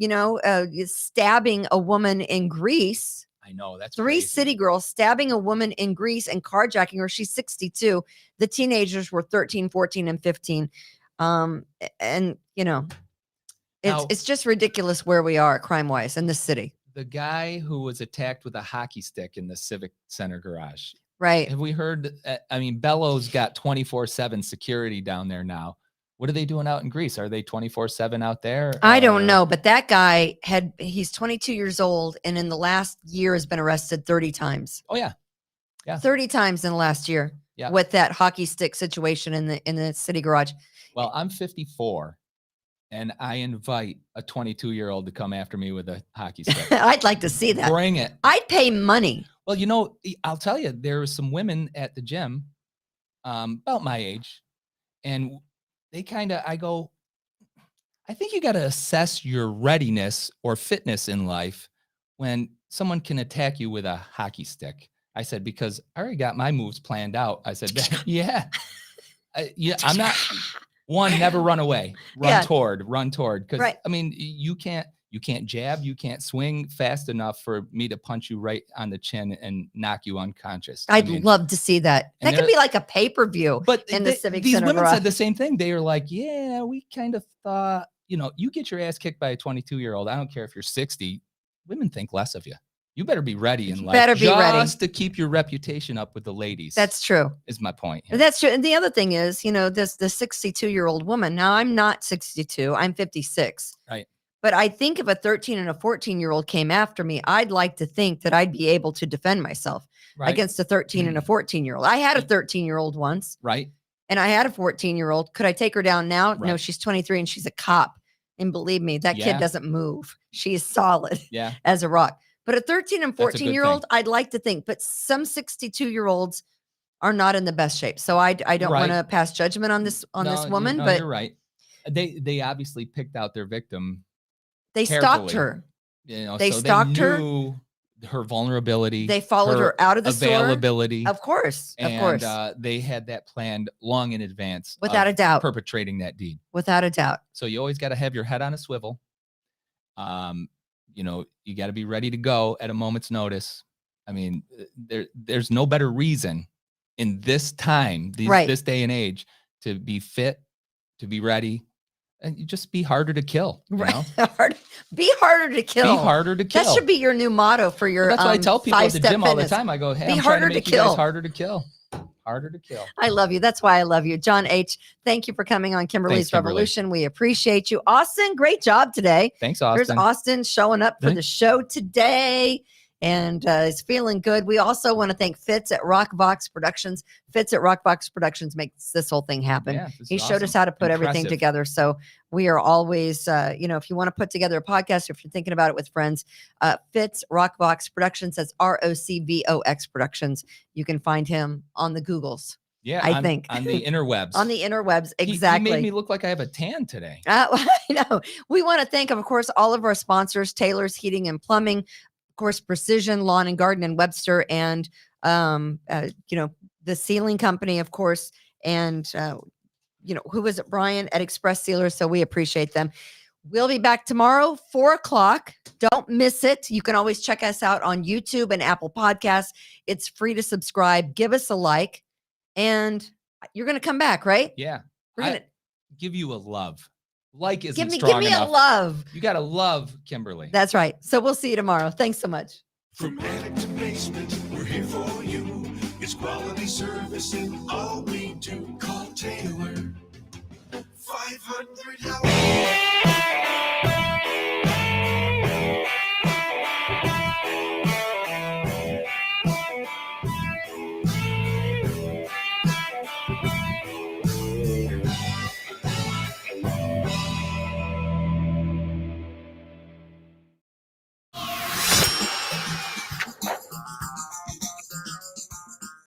stabbing a woman in Greece. I know, that's three crazy. City girls stabbing a woman in Greece and carjacking her. She's 62. The teenagers were 13, 14, and 15. It's just ridiculous where we are crime-wise in this city. The guy who was attacked with a hockey stick in the Civic Center garage. Right. Have we heard? I mean, Bellows got 24/7 security down there now. What are they doing out in Greece? Are they 24/7 out there? I don't know, but that guy he's 22 years old and in the last year has been arrested 30 times. Oh yeah. Yeah. 30 times in the last year with that hockey stick situation in the city garage. Well, I'm 54 and I invite a 22-year-old to come after me with a hockey stick. I'd like to see that. Bring it. I'd pay money. Well, I'll tell you, there were some women at the gym about my age, and I go, I think you got to assess your readiness or fitness in life when someone can attack you with a hockey stick. I said, because I already got my moves planned out. I said, yeah, I'm not one, never run away, run toward. Because right. I mean, you can't jab, you can't swing fast enough for me to punch you right on the chin and knock you unconscious. I'd love to see that. That could be like a pay-per-view in the Civic Center. These women said the same thing. They were like, yeah, we kind of thought, you get your ass kicked by a 22-year-old. I don't care if you're 60. Women think less of you. You better be ready in life. Better be ready. Just to keep your reputation up with the ladies. That's true. Is my point. Yeah. That's true. And the other thing is, the 62-year-old woman. Now, I'm not 62. I'm 56. Right. But I think if a 13 and a 14-year-old came after me, I'd like to think that I'd be able to defend myself against a 13 and a 14-year-old. I had a 13-year-old once. Right. And I had a 14-year-old. Could I take her down now? Right. No, she's 23 and she's a cop. And believe me, that kid doesn't move. She is solid as a rock. But a 13 and 14-year-old, I'd like to think. But some 62-year-olds, are not in the best shape. So I don't want to pass judgment on this woman, but you're right. They obviously picked out their victim. They stalked her. They so stalked they knew her vulnerability. They followed her out of the availability. Store. Of course. They had that planned long in advance. Without a doubt. Perpetrating that deed. Without a doubt. So you always got to have your head on a swivel. You got to be ready to go at a moment's notice. I mean, there's no better reason in this time, this day and age, to be fit, to be ready, and you just be harder to kill. You know? Be harder to kill. Be harder to kill. That should be your new motto for your. That's why I tell people at the gym all the time. I go, hey, I'm trying to make you guys harder to kill. Harder to kill. I love you. That's why I love you. John H., thank you for coming on Kimberly's Revolution. We appreciate you. Austin, great job today. Thanks, Austin. Here's Austin showing up for the show today and is feeling good. We also want to thank Fitz at Rockbox Productions. Fitz at Rockbox Productions makes this whole thing happen. Yeah, he showed us how to put everything together. So we are always, if you want to put together a podcast, or if you're thinking about it with friends, Fitz Rockbox Productions, that's ROCVOX Productions. You can find him on the Googles. Yeah, I think on the interwebs. On the interwebs, exactly. He made me look like I have a tan today. I know. We want to thank, of course, all of our sponsors: Taylor's Heating and Plumbing, of course, Precision Lawn and Garden in Webster, and the Sealing Company, of course, and who was it, Brian at Express Sealers. So we appreciate them. We'll be back tomorrow, 4:00. Don't miss it. You can always check us out on YouTube and Apple Podcasts. It's free to subscribe. Give us a like. And you're going to come back, right? Yeah. We're going to give you a love. Like isn't give strong me enough. A love. You got to love Kimberly. That's right. So we'll see you tomorrow. Thanks so much. From attic to basement, we're here for you. It's quality service in all we do. Call